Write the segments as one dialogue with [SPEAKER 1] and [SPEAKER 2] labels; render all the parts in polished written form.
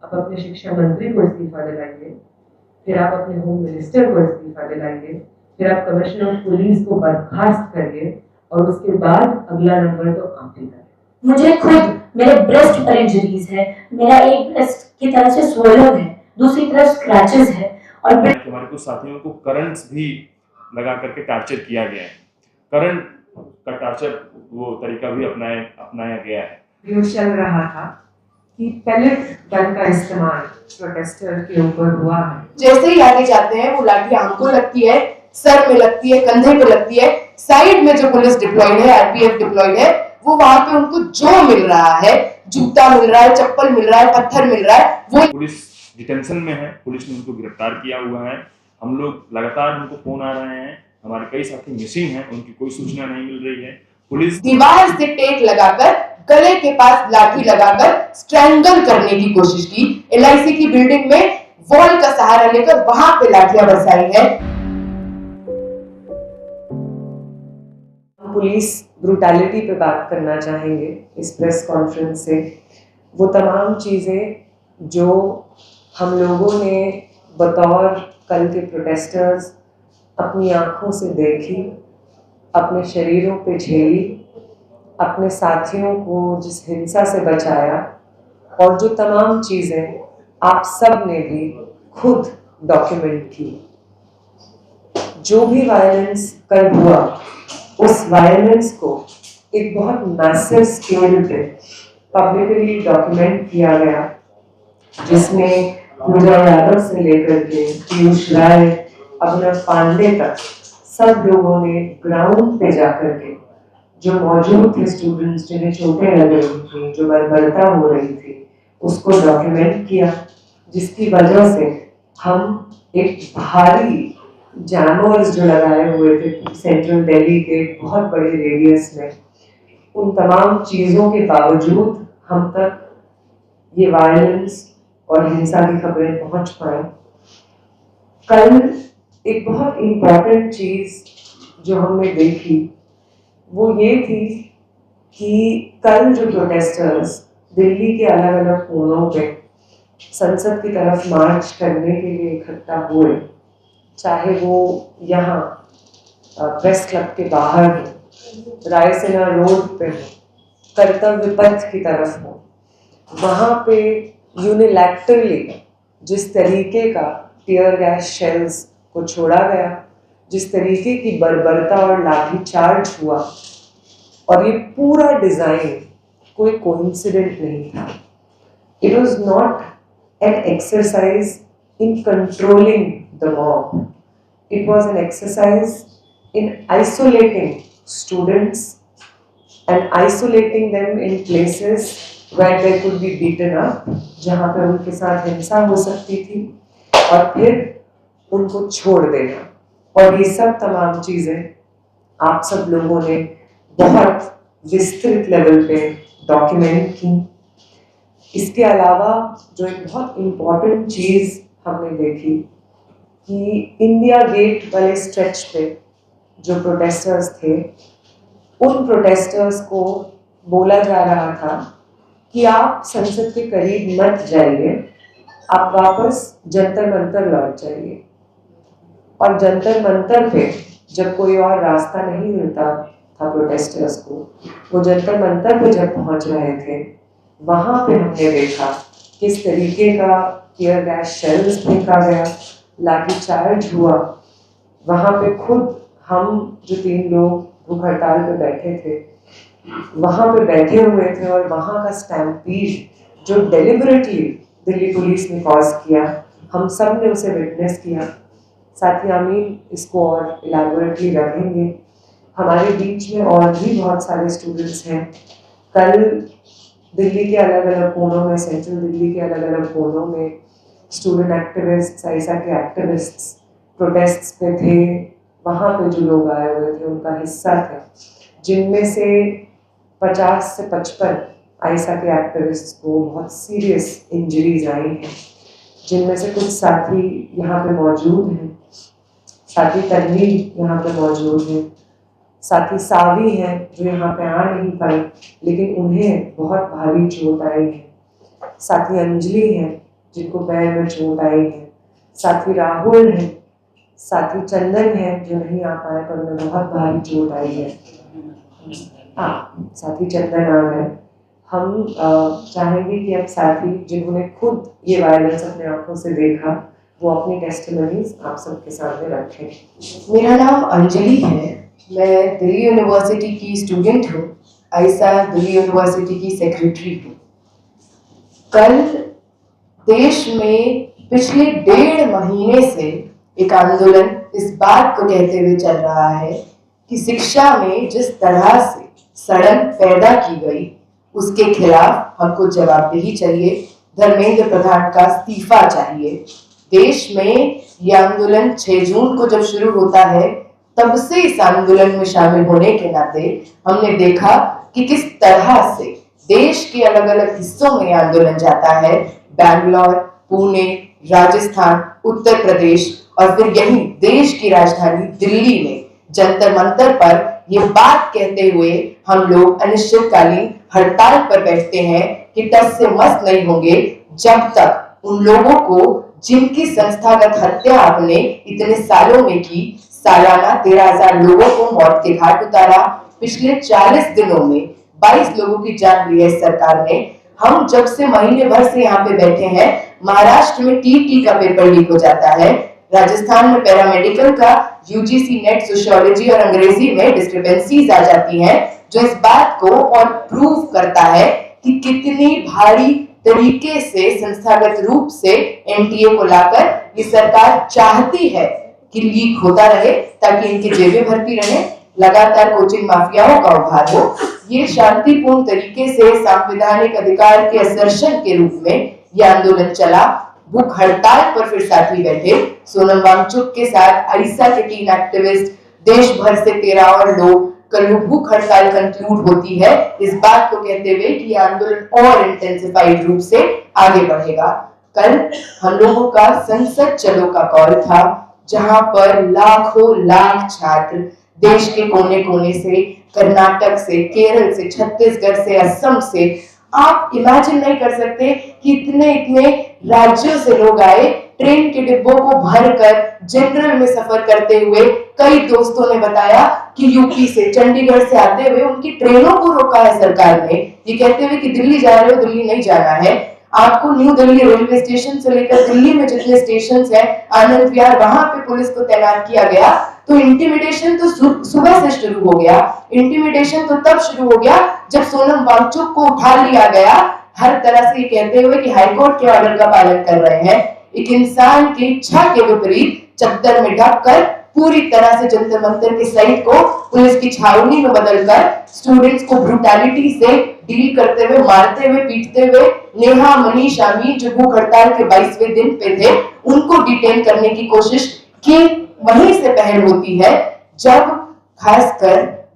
[SPEAKER 1] आप अपने शिक्षा मंत्री को इस्तीफा दिलाइए, फिर आप अपने होम मिनिस्टर को इस्तीफा दिलाइए, फिर आप कमिश्नर ऑफ पुलिस को बर्खास्त करिए और उसके बाद अगला नंबर तो आप ही करें।
[SPEAKER 2] मुझे खुद मेरे ब्रेस्ट पर इंजरीज है, मेरा एक ब्रेस्ट की तरफ से स्वॉलन है, दूसरी तरफ स्क्रैचेस है और
[SPEAKER 3] हमारे कुछ साथियों को करंट्स भी लगा करके टॉर्चर किया गया है। करंट का टॉर्चर वो तरीका भी अपनाया गया है।
[SPEAKER 1] वीडियो चल रहा था कि पैलेट गन का इस्तेमाल प्रोटेस्टर के ऊपर हुआ है।
[SPEAKER 4] जैसे ही आगे जाते हैं वो लाठी आंखों लगती है, सर में लगती है, कंधे पे लगती है। साइड में जो पुलिस डिप्लॉयड है, आरपीएफ डिप्लॉयड है, वो वहां पे उनको जो मिल रहा है, जूता मिल रहा है, चप्पल मिल रहा है, पत्थर मिल रहा है, वो
[SPEAKER 3] पुलिस डिटेंशन में है। पुलिस ने उनको गिरफ्तार किया हुआ है। हम लोग लगातार उनको फोन आ रहे हैं, हमारे कई साथी मिसिंग हैं, उनकी कोई सूचना नहीं मिल रही है। पुलिस
[SPEAKER 4] दीवार से टेक लगाकर, गले के पास लाठी लगाकर स्ट्रैंगल करने की कोशिश की। एलआईसी की बिल्डिंग में वॉल का सहारा लेकर वहां पे लाठियां बरसाई है।
[SPEAKER 1] पुलिस ब्रूटैलिटी पे बात करना चाहेंगे इस प्रेस कॉन्फ्रेंस से। वो तमाम चीज़ें जो हम लोगों ने बतौर कल के प्रोटेस्टर्स अपनी आँखों से देखी, अपने शरीरों पे झेली, अपने साथियों को जिस हिंसा से बचाया, और जो तमाम चीज़ें आप सब ने भी खुद डॉक्यूमेंट की। जो भी वायलेंस कल हुआ, उस वायलेंस को एक बहुत मैसिव स्केल पे पब्लिकली डॉक्यूमेंट किया गया, जिसमें पूजा यादव से लेकर के पीयूष राय, अभिनव पांडे तक सब लोगों ने ग्राउंड पे जाकर के जो मौजूद थे स्टूडेंट्स जिन्हें चोटें लग रही थी, जो बर्बरता हो रही थी, उसको डॉक्यूमेंट किया, जिसकी वजह से हम एक भारी जैमर्स जो लगाए हुए थे सेंट्रल दिल्ली के बहुत बड़े रेडियस में, उन तमाम चीज़ों के बावजूद हम तक ये वायलेंस और हिंसा की खबरें पहुंच पाई। कल एक बहुत इम्पॉर्टेंट चीज़ जो हमने देखी वो ये थी कि कल जो प्रोटेस्टर्स दिल्ली के अलग अलग कोनों पे संसद की तरफ मार्च करने के लिए इकट्ठा हुए, चाहे वो यहाँ प्रेस क्लब के बाहर हो, रायसेना रोड पे हो, कर्तव्य पथ की तरफ हो, वहाँ पे यूनिलैटरली जिस तरीके का टीयर गैस शेल्स को छोड़ा गया, जिस तरीके की बर्बरता और लाठीचार्ज हुआ, और ये पूरा डिज़ाइन कोई कोइंसिडेंट नहीं था। It was not an exercise in controlling the mob. It was an exercise in isolating students and isolating them in places where they could be beaten up, जहाँ पे उनके साथ हिंसा हो सकती थी, और फिर उनको छोड़ देना। और ये सब तमाम चीज़ें आप सब लोगों ने बहुत विस्तृत लेवल पे डॉक्यूमेंट की। इसके अलावा जो एक बहुत इम्पॉर्टेंट चीज़ हमने देखी कि इंडिया गेट वाले स्ट्रेच पे जो प्रोटेस्टर्स थे, उन प्रोटेस्टर्स को बोला जा रहा था कि आप संसद के करीब मत जाइए, आप वापस जंतर मंतर लौट जाइए। और जंतर मंतर पे जब कोई और रास्ता नहीं मिलता था प्रोटेस्टर्स को, वो जंतर मंतर पे जब पहुंच रहे थे, वहाँ पे हमने देखा किस तरीके का टीयर गैस शेल्स फेंका गया, लाठीचार्ज हुआ। वहाँ पे खुद हम जो 3 लोग भूख हड़ताल पे बैठे थे, वहाँ पे बैठे हुए थे, और वहाँ का स्टैम्पीड जो डेलिबरेटली दिल्ली पुलिस ने कॉज किया, हम सब ने उसे विटनेस किया। साथी आमीन इसको और इलैबोरेटली रखेंगे। हमारे बीच में और भी बहुत सारे स्टूडेंट्स हैं। कल दिल्ली के अलग अलग कोनों में, सेंट्रल दिल्ली के अलग अलग कोनों में स्टूडेंट एक्टिविस्ट्स, ऐसा के एक्टिविस्ट्स प्रोटेस्ट्स पे थे। वहाँ पे जो लोग आए हुए थे उनका हिस्सा थे, जिनमें से 50 से 55 ऐसा के एक्टिविस्ट्स को बहुत सीरियस इंजरीज आई हैं, जिनमें से कुछ साथी यहाँ पे मौजूद हैं। साथी तन्वीर यहाँ पे मौजूद हैं, साथी सावी हैं जो यहाँ पे आ नहीं पाई, लेकिन उन्हें बहुत भारी चोट आई है। साथी अंजलि हैं जिनको पैर में चोट आई है, साथी राहुल है, साथी चंदन है जो नहीं आ पाए पर उन्हें बहुत भारी चोट आई है। साथी चंदन आ गए। हम चाहेंगे कि अब साथी जिन्होंने खुद ये वायलेंस अपने आंखों से देखा वो अपनी टेस्टिमनीज आप सबके सामने रखें।
[SPEAKER 4] मेरा नाम अंजलि है, मैं दिल्ली यूनिवर्सिटी की स्टूडेंट हूँ, आयशा दिल्ली यूनिवर्सिटी की सेक्रेटरी हूँ। कल देश में पिछले 1.5 महीने से एक आंदोलन इस बात को कहते हुए चल रहा है कि शिक्षा में जिस तरह से सड़न पैदा की गई उसके खिलाफ हमको जवाबदेही चाहिए। धर्मेंद्र प्रधान का इस्तीफा चाहिए। देश में यह आंदोलन 6 जून को जब शुरू होता है तब से इस आंदोलन में शामिल होने के नाते हमने देखा कि किस तरह से देश के अलग अलग हिस्सों में आंदोलन जाता है। बैंगलोर, पुणे, राजस्थान, उत्तर प्रदेश और फिर यही देश की राजधानी दिल्ली में जंतर मंतर पर ये बात कहते हुए हम लोग अनिश्चितकालीन हड़ताल पर बैठते हैं कि टस से मस नहीं होंगे जब तक उन लोगों को जिनकी संस्थागत हत्या आपने इतने सालों में की, सालाना 13,000 लोगों को मौत के घाट उतारा, पिछले 40 दिनों में 22 लोगों की जान ली है सरकार ने। हम जब से महीने भर से यहाँ पे बैठे हैं, महाराष्ट्र में टीटी का पेपर लीक हो जाता है, राजस्थान में पैरामेडिकल का यूजीसी नेट सोशियोलॉजी और अंग्रेजी में डिस्क्रिपेंसीज आ जाती हैं जो इस बात को और प्रूव करता है कि कितनी भारी तरीके से संस्थागत रूप से एनटीए को लाकर ये सरकार चाहती है कि लीक होता रहे ताकि इनकी जेबें भरती रहे, लगातार कोचिंग माफियाओं का उभार हो। ये शांतिपूर्ण तरीके से संवैधानिक अधिकार के असर्शन के रूप में यह आंदोलन चला। भूख हड़ताल पर फिर साथी बैठे, सोनम वांगचुक के साथ आयशा के 3 एक्टिविस्ट, देश भर से 13 और लोग। कल भूख हड़ताल कंक्लूड होती है इस बात को कहते हुए कि यह आंदोलन और इंटेंसिफाइड रूप से आगे बढ़ेगा। कल हम लोगों का संसद चलो का कॉल था जहां पर लाखों लाख छात्र देश के कोने कोने से, कर्नाटक से, केरल से, छत्तीसगढ़ से, असम से, आप इमेजिन नहीं कर सकते कि इतने राज्यों से लोग आए। ट्रेन के डिब्बों को भरकर जनरल में सफर करते हुए कई दोस्तों ने बताया कि यूपी से, चंडीगढ़ से आते हुए उनकी ट्रेनों को रोका है सरकार ने, ये कहते हुए कि दिल्ली जा रहे हो, दिल्ली नहीं जाना है आपको। न्यू दिल्ली रेलवे स्टेशन से लेकर दिल्ली में जितने स्टेशन हैं, आनंद विहार, वहां पे पुलिस को तैनात किया गया। तो इंटिमिडेशन तो सुबह से शुरू हो गया। इंटिमिडेशन तो तब शुरू हो गया जब सोनम वांगचुक को उठा लिया गया, हर तरह से ये कहते हुए कि हाईकोर्ट के ऑर्डर का पालन कर रहे हैं। एक इंसान की इच्छा के विपरीत चद्दर में ढककर पूरी तरह से जंतर मंतर के साइट को पुलिस की छावनी में बदलकर स्टूडेंट्स को ब्रूटैलिटी से डील करते हुए, मारते हुए, पीटते हुए, नेहा, मनीष, आमीर जो भूख हड़ताल के 22वें दिन पे थे उनको डिटेन करने की कोशिश की। वहीं से पहल होती है जब खासकर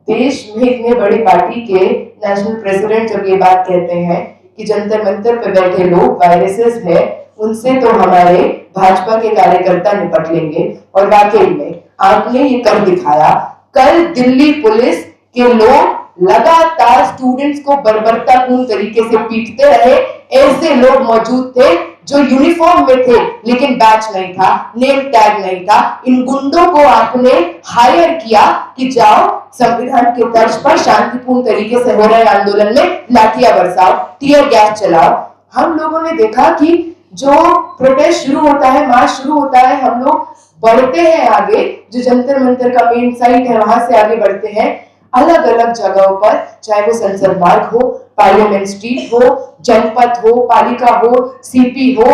[SPEAKER 4] देश में इतने बड़ी पार्टी के नेशनल प्रेसिडेंट जब ये बात कहते हैं कि जंतर मंतर पे बैठे लोग वायरसेस है, उनसे तो हमारे भाजपा के कार्यकर्ता निपट लेंगे। और वाकई में आपने ये कर दिखाया। कल दिल्ली पुलिस के लोग लगातार स्टूडेंट्स को बर्बरतापूर्ण तरीके से पीटते रहे। ऐसे लोग मौजूद थे जो यूनिफॉर्म में थे लेकिन बैच नहीं था, नेम टैग नहीं था। इन गुंडों को आपने हायर किया कि जाओ संविधान के तर्ज पर शांतिपूर्ण तरीके से हो रहे आंदोलन में लाठियां बरसाओ, टीयर गैस चलाओ। हम लोगों ने देखा कि जो प्रोटेस्ट शुरू होता है, मार्च शुरू होता है, हम लोग बढ़ते हैं आगे, जो जंतर मंतर का मेन साइट है वहां से आगे बढ़ते हैं अलग अलग जगहों पर, चाहे वो संसद मार्ग हो, पार्लियामेंट स्ट्रीट हो, जनपथ हो, पालिका हो, सीपी हो,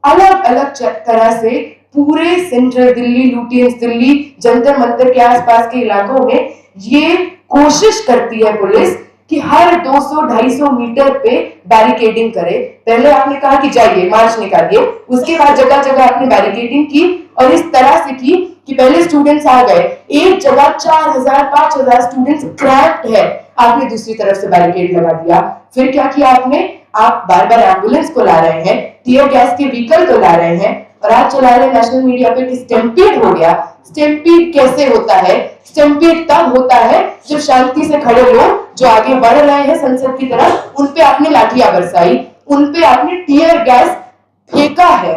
[SPEAKER 4] अलग अलग तरह से पूरे सेंट्रल दिल्ली, लुटियंस दिल्ली, जंतर मंतर के आसपास के इलाकों में ये कोशिश करती है पुलिस कि हर 200-250 मीटर पे बैरिकेडिंग करे। पहले आपने कहा कि जाइए मार्च निकालिए, उसके बाद जगह जगह आपने बैरिकेडिंग की और इस तरह से की कि पहले स्टूडेंट्स आ गए, एक जगह 4,000-5,000 स्टूडेंट्स क्रैम्प्ड है, आपने दूसरी तरफ से बैरिकेड लगा दिया। फिर क्या किया आपने, आप बार बार एम्बुलेंस को ला रहे हैं, टीयर गैस के व्हीकल को ला रहे हैं और आप चला रहे नेशनल मीडिया पे कि स्टैम्पीड हो गया। स्टैम्पीड कैसे होता है? स्टैम्पीड तब होता है जब शांति से खड़े लोग जो आगे बढ़ रहे हैं संसद की तरफ, उन पे आपने लाठियां बरसाई, उन पे आपने टीयर गैस फेंका है,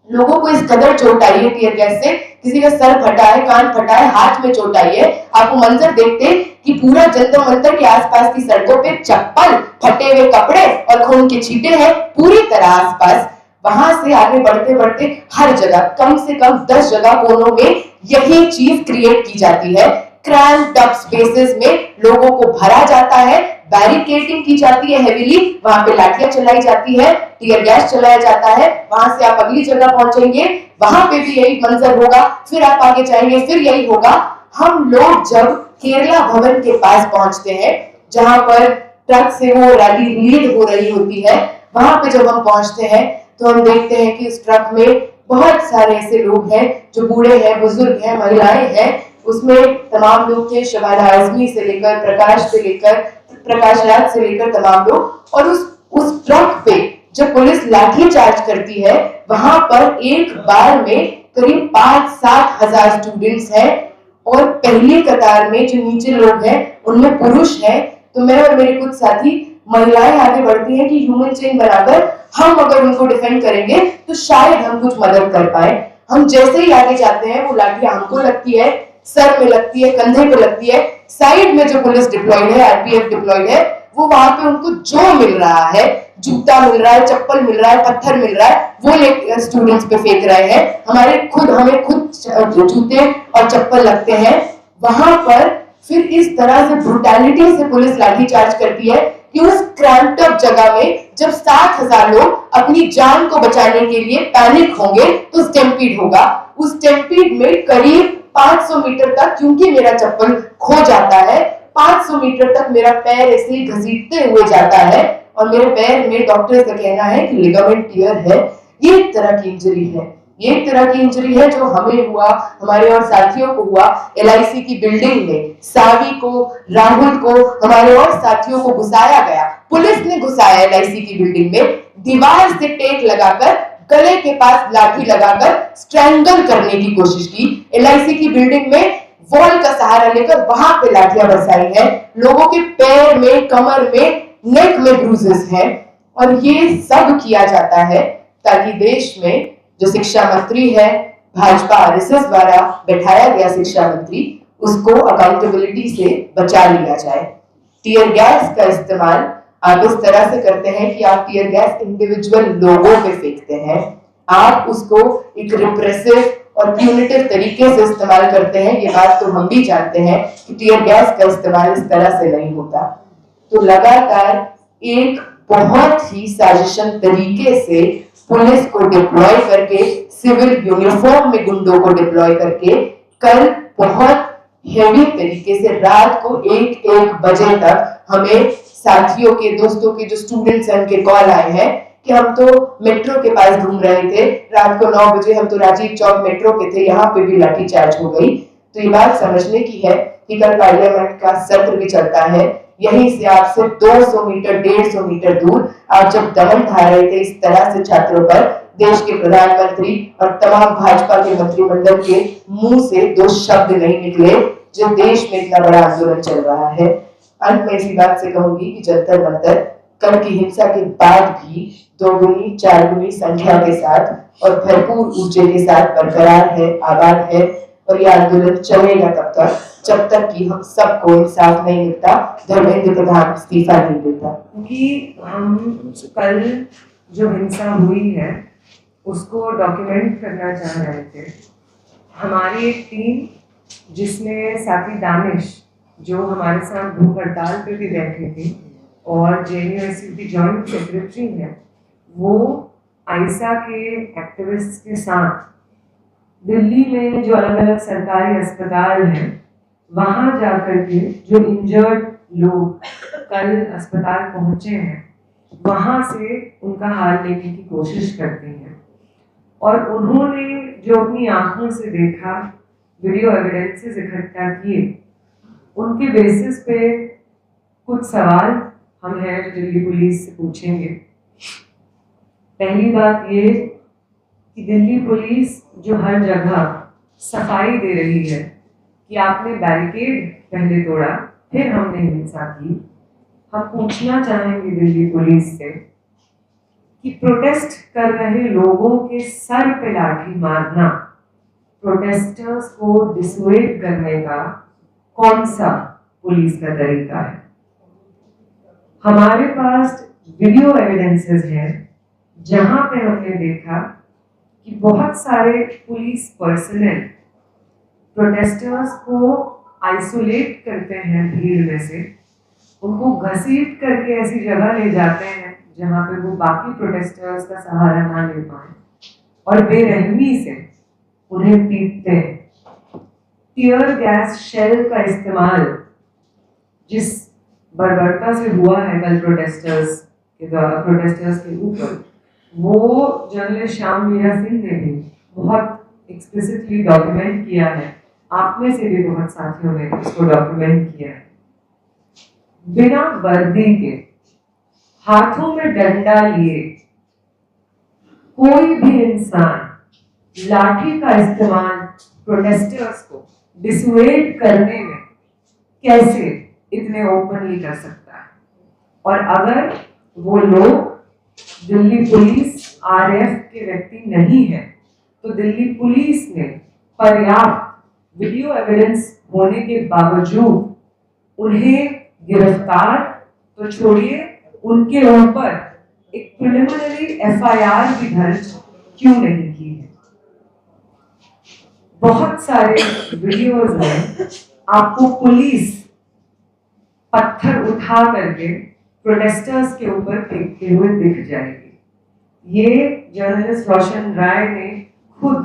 [SPEAKER 4] लोगों को इस कदर चोट आई है टीयर गैस से, किसी का सर फटा है, कान फटा है, हाथ में चोट आई है। आप वो मंजर देखते कि पूरा जंतर मंतर के आसपास की सड़कों पे चप्पल, फटे हुए कपड़े और खून के छींटे हैं पूरी तरह आसपास। वहां से आगे बढ़ते बढ़ते हर जगह कम से कम 10 जगह कोनों में यही चीज क्रिएट की जाती है। क्रैम्प्ड अप स्पेसेस में लोगों को भरा जाता है, बैरिकेडिंग की जाती है हेवीली, वहां पे लाठियां चलाई जाती है, टीयर गैस चलाया जाता है। वहां से आप अगली जगह पहुंचेंगे, वहां पे भी यही मंजर होगा, फिर आप आगे जाएंगे, फिर यही होगा। हम लोग जब केरला भवन के पास पहुंचते हैं, जहां पर ट्रक से वो रैली लीड हो रही होती है, वहां पे जब हम पहुंचते हैं तो हम देखते हैं कि इस ट्रक में बहुत सारे ऐसे लोग हैं जो बूढ़े हैं, बुजुर्ग हैं, महिलाएं हैं। उसमें तमाम लोग थे, शबाना आजमी से लेकर प्रकाश राज से लेकर तमाम लोग। और उस ट्रक पे जब पुलिस लाठी चार्ज करती है, वहां पर एक बार में करीब 5-7 हजार स्टूडेंट्स हैं और पहली कतार में जो नीचे लोग हैं उनमें पुरुष हैं। तो मैं और मेरे कुछ साथी महिलाएं आगे बढ़ती हैं कि ह्यूमन चेन बनाकर हम अगर उनको डिफेंड करेंगे तो शायद हम कुछ मदद कर पाए। हम जैसे ही आगे जाते हैं वो लाठियां हमको लगती है, सर में लगती है, कंधे पे लगती है। साइड में जो पुलिस डिप्लॉयड है, आरपीएफ डिप्लॉयड है, वो वहां पे उनको जो मिल रहा है, जूता मिल रहा है, चप्पल मिल रहा है, पत्थर मिल रहा है, वो लेकर स्टूडेंट्स पे फेंक रहे हैं। हमें खुद जूते और चप्पल लगते हैं। वहां पर फिर इस तरह से ब्रुटैलिटी से पुलिस लाठीचार्ज करती है कि उस क्रैम्प्ड अप जगह में जब 7,000 लोग अपनी जान को बचाने के लिए पैनिक होंगे तो स्टैम्पीड होगा। उस स्टैम्पीड में करीब 500 मीटर तक, क्योंकि मेरा चप्पल खो जाता है, 500 मीटर तक मेरा पैर ऐसे ही घसीटते हुए जाता है और मेरे पैर में डॉक्टर का कहना है कि लिगामेंट टियर है। ये एक तरह की इंजरी है, ये एक तरह की इंजरी है जो हमें हुआ, हमारे और साथियों को हुआ। एलआईसी की बिल्डिंग में सावी को, राहुल को, हमारे और साथियों को घुसाया गया, पुलिस ने घुसाया एलआईसी की बिल्डिंग में, दीवार से टेक लगाकर, गले के पास लाठी लगाकर स्ट्रैंगल करने की कोशिश की। एलआईसी की बिल्डिंग में वॉल का सहारा लेकर वहां पे लाठियां बरसाई है। लोगों के पैर में, कमर में, नेक में ब्रूजेस हैं। और ये सब किया जाता है ताकि देश में जो शिक्षा मंत्री है, भाजपा आरएसएस द्वारा बैठाया गया शिक्षा मंत्री, उसको अकाउंटेबिलिटी से बचा लिया जाए। टीयर गैस का इस्तेमाल आप इस तरह से करते हैं कि आप टीयर गैस इंडिविजुअल लोगों पे फेंकते हैं, आप उसको एक रिप्रेसिव और प्यूनिटिव तरीके से इस्तेमाल करते हैं। ये बात तो हम भी जानते हैं कि टीयर गैस का इस्तेमाल इस तरह से नहीं होता। तो लगातार एक बहुत ही साजिशन तरीके से पुलिस को डिप्लॉय करके, सिविल यूनिफॉर्म में गुंडों को डिप्लॉय करके, कल बहुत हेवी तरीके से रात को 1-1 बजे तक हमें साथियों के, दोस्तों के जो स्टूडेंट्स हैं उनके कॉल आए हैं कि हम तो मेट्रो के पास घूम रहे थे, रात को 9 बजे हम तो राजीव चौक मेट्रो पे थे, यहाँ पे भी लाठीचार्ज हो गई। तो ये बात समझने की है कि कल पार्लियामेंट का सत्र भी चलता है, यहीं से आपसे 200 मीटर 150 मीटर दूर आप जब दमन ढा रहे थे इस तरह से छात्रों पर, देश के प्रधानमंत्री और तमाम भाजपा के मंत्रिमंडल के मुंह से 2 शब्द नहीं निकले जो देश में इतना बड़ा आंदोलन चल रहा है। अंत में इसी बात से कहूंगी कि जंतर मंतर कल की हिंसा के बाद भी 2 4 गुनी संख्या के साथ और भरपूर ऊर्जा के साथ बरकरार है, आबाद है। और यह आंदोलन चलेगा तब तक जब तक कि हम सबको इंसाफ नहीं मिलता, धर्मेंद्र प्रधान इस्तीफा नहीं देता।
[SPEAKER 1] क्योंकि हम कल जो हिंसा हुई है उसको डॉक्यूमेंट करना चाह रहे थे। हमारी एक टीम जिसमें साथी दानिश जो हमारे साथ भूख हड़ताल पे भी बैठे थे और JNU की जॉइंट सेक्रेटरी है, वो आइसा के एक्टिविस्ट के साथ दिल्ली में जो अलग अलग सरकारी अस्पताल हैं वहाँ जाकर के जो इंजर्ड लोग कल अस्पताल पहुँचे हैं वहाँ से उनका हाल लेने की कोशिश करते हैं। और उन्होंने जो अपनी आंखों से देखा, वीडियो एविडेंसेस इकट्ठा किए, उनके बेसिस पे कुछ सवाल हम हैं जो दिल्ली पुलिस से पूछेंगे। पहली बात ये कि दिल्ली पुलिस जो हर जगह सफाई दे रही है कि आपने बैरिकेड पहले तोड़ा फिर हमने हिंसा की, हम पूछना चाहेंगे दिल्ली पुलिस से कि प्रोटेस्ट कर रहे लोगों के सर पे लाठी मारना प्रोटेस्टर्स को डिसुएड करने का कौन सा पुलिस का तरीका है। हमारे पास वीडियो एविडेंसेस हैं जहां पे हमने देखा कि बहुत सारे पुलिस पर्सनल प्रोटेस्टर्स को आइसोलेट करते हैं भीड़ में से, उनको घसीट करके ऐसी जगह ले जाते हैं जहां पे वो बाकी प्रोटेस्टर्स का सहारा ना ले पाए और बेरहमी से उन्हें पीटते हैं। टीयर गैस शेल का इस्तेमाल जिस बर्बरता से हुआ है कल प्रोटेस्टर्स के ऊपर, वो जर्नलिस्ट श्याम मीरा सिंह ने भी बहुत एक्सप्लिसिटली डॉक्यूमेंट किया है। आप में से भी बहुत साथियों ने इसको डॉक्यूमेंट किया है। बिना वर्दी के, हाथों में डंडा लिए कोई भी इंसान लाठी का इस्तेमाल प्रोटेस्टर्स को डिसुएड करने में कैसे इतने ओपनली कर सकता है। और अगर वो लोग दिल्ली पुलिस आरएएफ के व्यक्ति नहीं है तो दिल्ली पुलिस ने पर्याप्त वीडियो एविडेंस होने के बावजूद उन्हें गिरफ्तार तो छोड़िए, उनके ऊपर एक प्रिलिमिनरी एफआईआर भी दर्ज क्यों नहीं की है। बहुत सारे वीडियोस में आपको पुलिस पत्थर उठा करके प्रोटेस्टर्स के ऊपर फेंकते हुए दिख जाएगी। ये जर्नलिस्ट रोशन राय ने खुद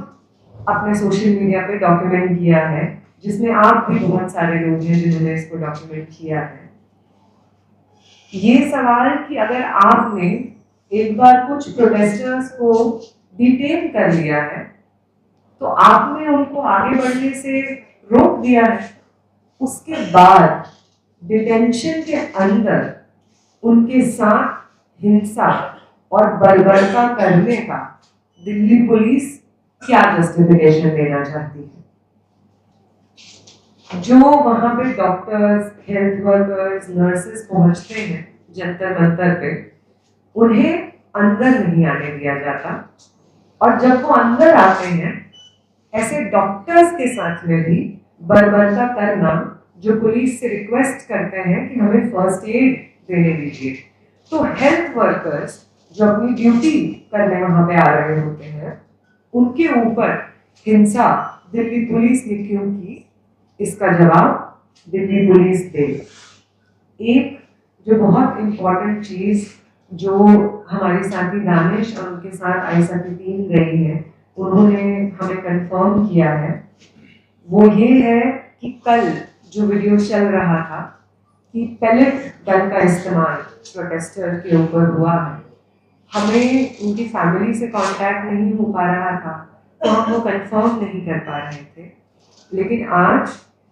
[SPEAKER 1] अपने सोशल मीडिया पे डॉक्यूमेंट किया है, जिसमें आप भी बहुत सारे लोग हैं जिन्होंने इसको डॉक्यूमेंट किया है। ये सवाल कि अगर आपने एक बार कुछ प्रोटेस्टर्स को डिटेन कर लिया है तो आपने उनको आगे बढ़ने से रोक दिया है, उसके बाद डिटेंशन के अंदर उनके साथ हिंसा और बर्बरता करने का दिल्ली पुलिस क्या जस्टिफिकेशन देना चाहती है। जो वहां पे डॉक्टर्स, हेल्थ वर्कर्स, नर्सेस पहुंचते हैं जंतर मंतर पे, उन्हें अंदर नहीं आने दिया जाता, और जब वो अंदर आते हैं ऐसे डॉक्टर्स के साथ में भी बर्बरता करना, जो पुलिस से रिक्वेस्ट करते हैं कि हमें फर्स्ट एड देने दीजिए। तो हेल्थ वर्कर्स जो अपनी ड्यूटी करने वहां पे आ रहे होते हैं, उनके ऊपर हिंसा दिल्ली पुलिस ने क्यों की, इसका जवाब दिल्ली पुलिस दे। एक जो बहुत इम्पोर्टेंट चीज जो हमारे साथी दानिश और उनके साथ आयशा की टीम गई है, उन्होंने हमें कंफर्म किया है, वो ये है कि कल जो वीडियो चल रहा था कि पैलेट गन का इस्तेमाल प्रोटेस्टर के ऊपर हुआ है, हमें उनकी फैमिली से कांटेक्ट नहीं हो पा रहा था तो हम वो कंफर्म नहीं कर पा रहे थे। लेकिन आज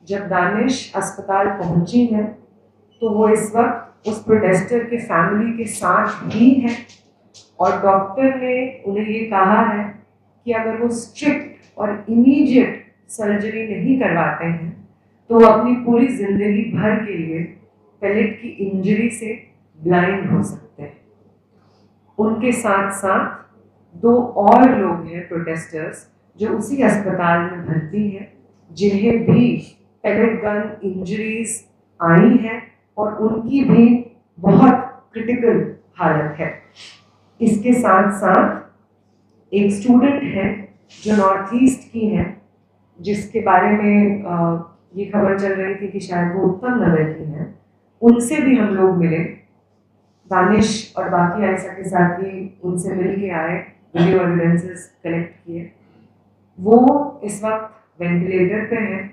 [SPEAKER 1] जब दानिश अस्पताल पहुंची है तो वो इस वक्त उस प्रोटेस्टर के फैमिली के साथ भी है, और डॉक्टर ने उन्हें ये कहा है कि अगर वो स्ट्रिक्ट और इमीडिएट सर्जरी नहीं करवाते हैं तो वो अपनी पूरी जिंदगी भर के लिए पैलेट की इंजरी से ब्लाइंड हो सकते हैं। उनके साथ साथ दो और लोग हैं प्रोटेस्टर्स जो उसी अस्पताल में भर्ती हैं, जिन्हें भी पैलेट गन इंजरीज आई हैं और उनकी भी बहुत क्रिटिकल हालत है। इसके साथ साथ एक स्टूडेंट है जो नॉर्थ ईस्ट की है, जिसके बारे में ये खबर चल रही थी कि शायद वो उत्तम नगर की है, उनसे भी हम लोग मिले। दानिश और बाकी आयशा के साथ ही उनसे मिल के आए, वीडियो एविडेंसेस कलेक्ट किए। वो इस वक्त वेंटिलेटर पे है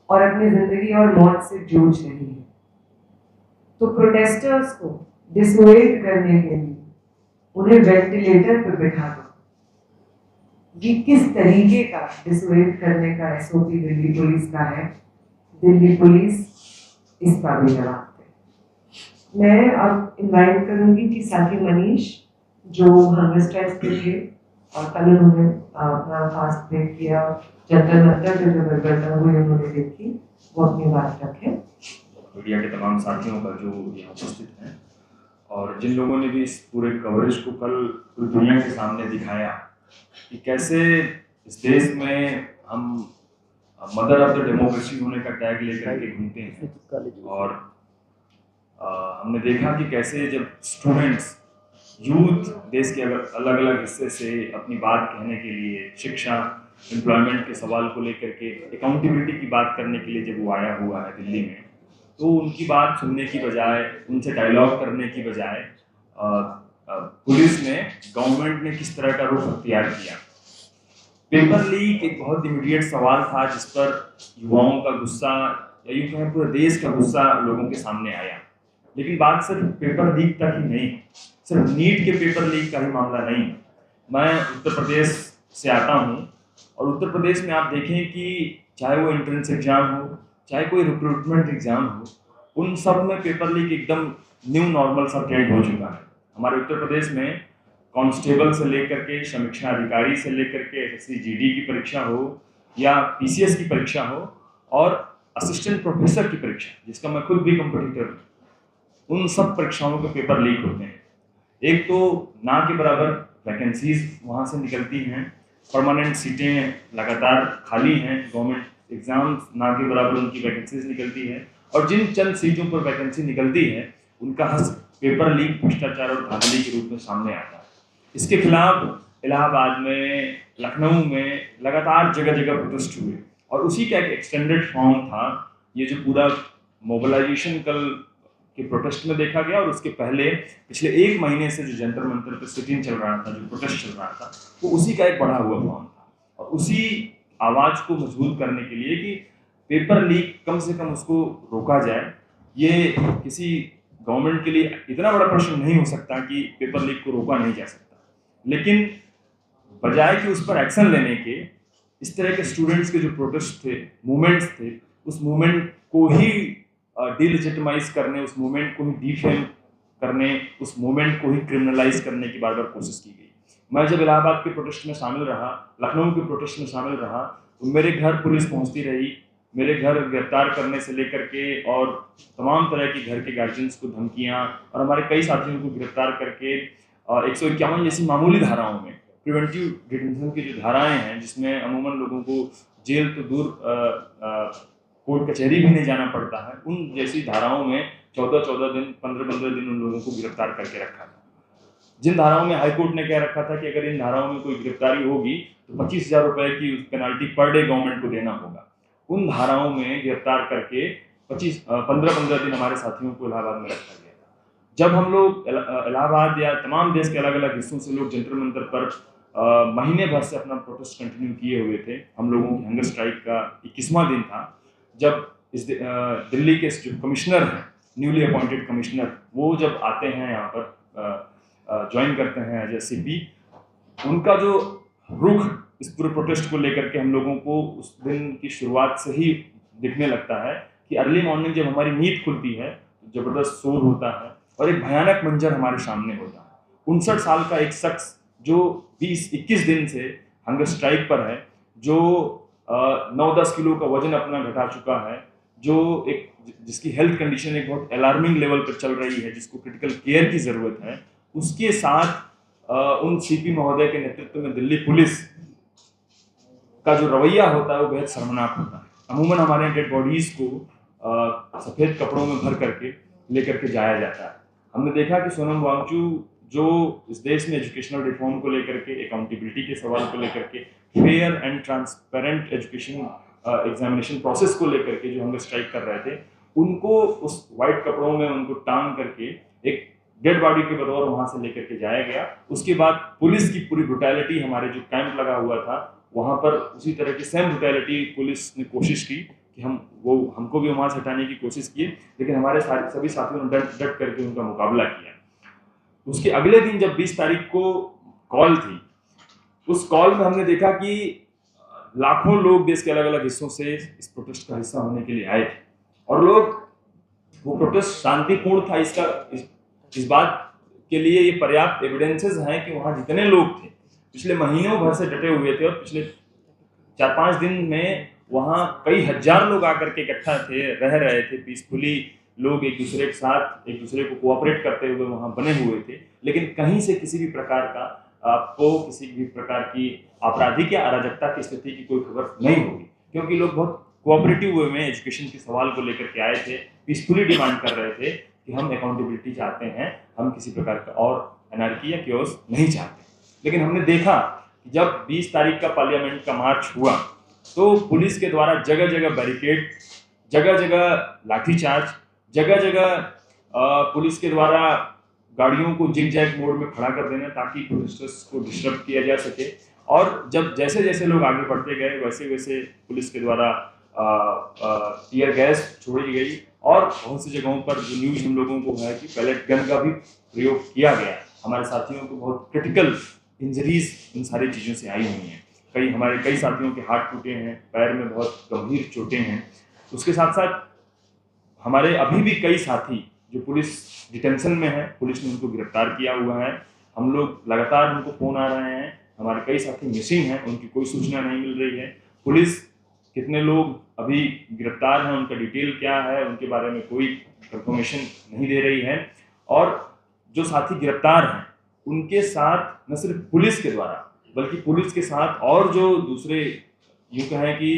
[SPEAKER 1] और अपनी जिंदगी और मौत से जूझ रही है। तो प्रोटेस्टर्स को डिसोएड करने के लिए उन्हें वेंटिलेटर पे बिठा दो, ये किस तरीके का डिसोएड करने का एसओपी दिल्ली पुलिस का है? दिल्ली पुलिस इसका भी जवाब दे। मैं अब इनवाइट करूंगी कि साथी मनीष जो हंगर स्ट्राइक के थे और कल उन्होंने अपना फास्ट ब्रेक किया, जंतर मंतर पे जो बर्बरता हुई उन्होंने देखी, वो अपनी बात रखें।
[SPEAKER 3] मीडिया के तमाम साथियों का जो यहाँ उपस्थित हैं, और जिन लोगों ने भी इस पूरे कवरेज को कल पूरी दुनिया के सामने दिखाया कि कैसे इस देश में हम मदर ऑफ द डेमोक्रेसी होने का टैग लेकर के घूमते हैं। और हमने देखा कि कैसे जब स्टूडेंट्स यूथ देश के अलग अलग हिस्से से अपनी बात कहने के लिए, शिक्षा, एम्प्लॉयमेंट के सवाल को लेकर के, अकाउंटेबिलिटी की बात करने के लिए जब वो आया हुआ है दिल्ली में, तो उनकी बात सुनने की बजाय, उनसे डायलॉग करने की बजाय पुलिस ने, गवर्नमेंट ने किस तरह का रुख अख्तियार किया। पेपर लीक एक बहुत इमीडिएट सवाल था जिस पर युवाओं का गुस्सा, या यूँ कहें पूरे देश का गुस्सा लोगों के सामने आया। लेकिन बात सिर्फ पेपर लीक तक ही नहीं, सिर्फ नीट के पेपर लीक का ही मामला नहीं। मैं उत्तर प्रदेश से आता हूँ और उत्तर प्रदेश में आप देखें कि चाहे वो एंट्रेंस एग्जाम हो, चाहे कोई रिक्रूटमेंट एग्जाम हो, उन सब में पेपर लीक एकदम न्यू नॉर्मल सा ट्रेंड हो चुका है। हमारे उत्तर प्रदेश में कांस्टेबल से लेकर के, समीक्षा अधिकारी से लेकर के, एसएससी जीडी की परीक्षा हो या पीसीएस की परीक्षा हो और असिस्टेंट प्रोफेसर की परीक्षा, जिसका मैं खुद भी कंपटीटर हूँ, उन सब परीक्षाओं के पेपर लीक होते हैं। एक तो ना के बराबर वैकेंसीज वहाँ से निकलती हैं, परमानेंट सीटें लगातार खाली हैं, गवर्नमेंट एग्जाम्स ना के बराबर उनकी वैकेंसीज निकलती है, और जिन चंद सीटों पर वैकेंसी निकलती है उनका पेपर लीक, भ्रष्टाचार और धांधली के रूप में सामने आता है। इसके खिलाफ इलाहाबाद में, लखनऊ में लगातार जगह जगह प्रोटेस्ट हुए, और उसी का एक एक्सटेंडेड फॉर्म था ये जो पूरा मोबिलाइजेशन कल के प्रोटेस्ट में देखा गया। और उसके पहले पिछले 1 महीने से जो जंतर मंतर पर सिटिंग चल रहा था, जो प्रोटेस्ट चल रहा था, वो उसी का एक बढ़ा हुआ फॉर्म था। और उसी आवाज़ को मजबूत करने के लिए कि पेपर लीक कम से कम उसको रोका जाए, ये किसी गवर्नमेंट के लिए इतना बड़ा प्रश्न नहीं हो सकता कि पेपर लीक को रोका नहीं जा सकता। लेकिन बजाय कि उस पर एक्शन लेने के, इस तरह के स्टूडेंट्स के जो प्रोटेस्ट थे, मूवमेंट्स थे, उस मूवमेंट को ही डिलेजिटिमाइज करने, उस मूवमेंट को ही डिफेम करने, उस मूवमेंट को ही क्रिमिनलाइज करने की बार बार कोशिश की गई। मैं जब इलाहाबाद के प्रोटेस्ट में शामिल रहा, लखनऊ के प्रोटेस्ट में शामिल रहा, तो मेरे घर पुलिस पहुंचती रही। मेरे घर गिरफ्तार करने से लेकर के और तमाम तरह की घर के गार्जियंस को धमकियां, और हमारे कई साथियों को गिरफ्तार करके 151 जैसी मामूली धाराओं में, प्रिवेंटिव डिटेंशन की जो धाराएं हैं, जिसमें अमूमन लोगों को जेल तो दूर कोर्ट कचहरी भी नहीं जाना पड़ता है, उन जैसी धाराओं में 14-14 दिन, 15-15 दिन उन लोगों को गिरफ्तार करके रखा था। जिन धाराओं में हाईकोर्ट ने कह रखा था कि अगर इन धाराओं में कोई गिरफ्तारी होगी तो 25,000 रुपए की पेनाल्टी पर डे गवर्नमेंट को देना होगा, उन धाराओं में गिरफ्तार करके 15-15 दिन हमारे साथियों को इलाहाबाद में रखा गया था। जब हम लोग इलाहाबाद या तमाम देश के अलग अलग हिस्सों से लोग जंतर मंतर पर महीने भर से अपना प्रोटेस्ट कंटिन्यू किए हुए थे, हम लोगों की हंगर स्ट्राइक का 21वां दिन था, जब इस दिल्ली के जो कमिश्नर हैं, न्यूली अपॉइंटेड कमिश्नर, वो जब आते हैं यहाँ पर ज्वाइन करते हैं एज ए सीपी, उनका जो रुख इस पूरे प्रोटेस्ट को लेकर के हम लोगों को उस दिन की शुरुआत से ही दिखने लगता है कि अर्ली मॉर्निंग जब हमारी नींद खुलती है तो जबरदस्त शोर होता है और एक भयानक मंजर हमारे सामने होता है। 59 साल का एक शख्स जो 20-21 दिन से हंगर स्ट्राइक पर है, जो 9-10 किलो का वजन अपना घटा चुका है, जो जिसकी हेल्थ कंडीशन एक बहुत अलार्मिंग लेवल पर चल रही है, जिसको क्रिटिकल केयर की ज़रूरत है, उसके साथ उन सीपी महोदय के नेतृत्व में दिल्ली पुलिस का जो रवैया होता है वो बेहद शर्मनाक होता है। अमूमन हमारे डेड बॉडीज़ को सफ़ेद कपड़ों में भर करके लेकर के जाया जाता है। हमने देखा कि सोनम वांगचू जो इस देश में एजुकेशनल रिफॉर्म को लेकर के, अकाउंटेबिलिटी के सवाल को लेकर के, fair and transparent education examination process को लेकर के जो हंगर स्ट्राइक कर रहे थे, उनको उस वाइट कपड़ों में उनको टांग करके एक डेड बॉडी के बतौर वहां से लेकर के जाया गया। उसके बाद पुलिस की पूरी ब्रुटैलिटी, हमारे जो कैंप लगा हुआ था वहां पर उसी तरह की सेम ब्रुटैलिटी पुलिस ने कोशिश की कि हमको भी वहां से हटाने की कोशिश की, लेकिन हमारे सभी साथियों ने डट करके उनका मुकाबला किया। उसके अगले दिन जब 20 तारीख को कॉल थी, उस कॉल में हमने देखा कि लाखों लोग देश के अलग अलग हिस्सों से इस प्रोटेस्ट का हिस्सा होने के लिए आए थे, और वो प्रोटेस्ट शांतिपूर्ण था। इस बात के लिए ये पर्याप्त एविडेंसेस हैं कि वहाँ जितने लोग थे पिछले महीनों भर से डटे हुए थे, और पिछले 4-5 दिन में वहाँ कई हजार लोग आकर के इकट्ठा थे, रह रहे थे, पीसफुली लोग एक दूसरे के साथ एक दूसरे को कोऑपरेट करते हुए वहाँ बने हुए थे, लेकिन कहीं से किसी भी प्रकार का आपको किसी भी प्रकार की आपराधिक या अराजकता की स्थिति की कोई खबर नहीं होगी, क्योंकि लोग बहुत कोऑपरेटिव वे में एजुकेशन के सवाल को लेकर के आए थे, पीसफुली डिमांड कर रहे थे कि हम अकाउंटेबिलिटी चाहते हैं, हम किसी प्रकार का और एनार्की या क्योस नहीं चाहते। लेकिन हमने देखा कि जब 20 तारीख का पार्लियामेंट का मार्च हुआ तो पुलिस के द्वारा जगह जगह बैरिकेड, जगह जगह लाठीचार्ज, जगह जगह पुलिस के द्वारा गाड़ियों को जिग जैग मोड में खड़ा कर देना ताकि प्रोटेस्टर्स को डिस्टर्ब किया जा सके। और जब जैसे जैसे लोग आगे बढ़ते गए वैसे वैसे पुलिस के द्वारा टीयर गैस छोड़ी गई और बहुत सी जगहों पर जो न्यूज़ हम लोगों को है कि पैलेट गन का भी प्रयोग किया गया। हमारे साथियों को बहुत क्रिटिकल इंजरीज इन सारी चीज़ों से आई हुई हैं। कई साथियों के हाथ टूटे हैं, पैर में बहुत गंभीर चोटें हैं। उसके साथ साथ हमारे अभी भी कई साथी जो पुलिस डिटेंशन में है, पुलिस ने उनको गिरफ्तार किया हुआ है। हम लोग लगातार उनको फ़ोन आ रहे हैं, हमारे कई साथी मिसिंग हैं, उनकी कोई सूचना नहीं मिल रही है। पुलिस कितने लोग अभी गिरफ्तार हैं, उनका डिटेल क्या है, उनके बारे में कोई कंफर्मेशन नहीं दे रही है। और जो साथी गिरफ्तार हैं उनके साथ न सिर्फ पुलिस के द्वारा बल्कि पुलिस के साथ और जो दूसरे यूँ कहें कि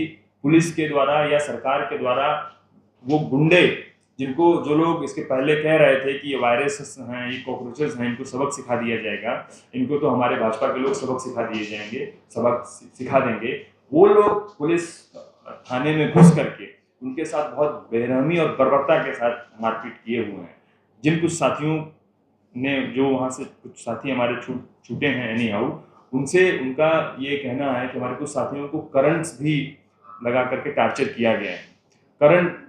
[SPEAKER 3] पुलिस के द्वारा या सरकार के द्वारा वो गुंडे जिनको जो लोग इसके पहले कह रहे थे कि ये वायरस हैं, ये कॉकरोचेस हैं, इनको सबक सिखा दिया जाएगा, इनको तो हमारे भाजपा के लोग सबक सिखा दिए जाएंगे, सबक सिखा देंगे, वो लोग पुलिस थाने में घुस करके उनके साथ बहुत बेरहमी और बर्बरता के साथ मारपीट किए हुए हैं। जिन कुछ साथियों ने जो वहाँ से कुछ साथी हमारे छूटे हैं एनी हाउ, उनसे उनका ये कहना है कि हमारे कुछ साथियों को करंट्स भी लगा करके टार्चर किया गया है। करंट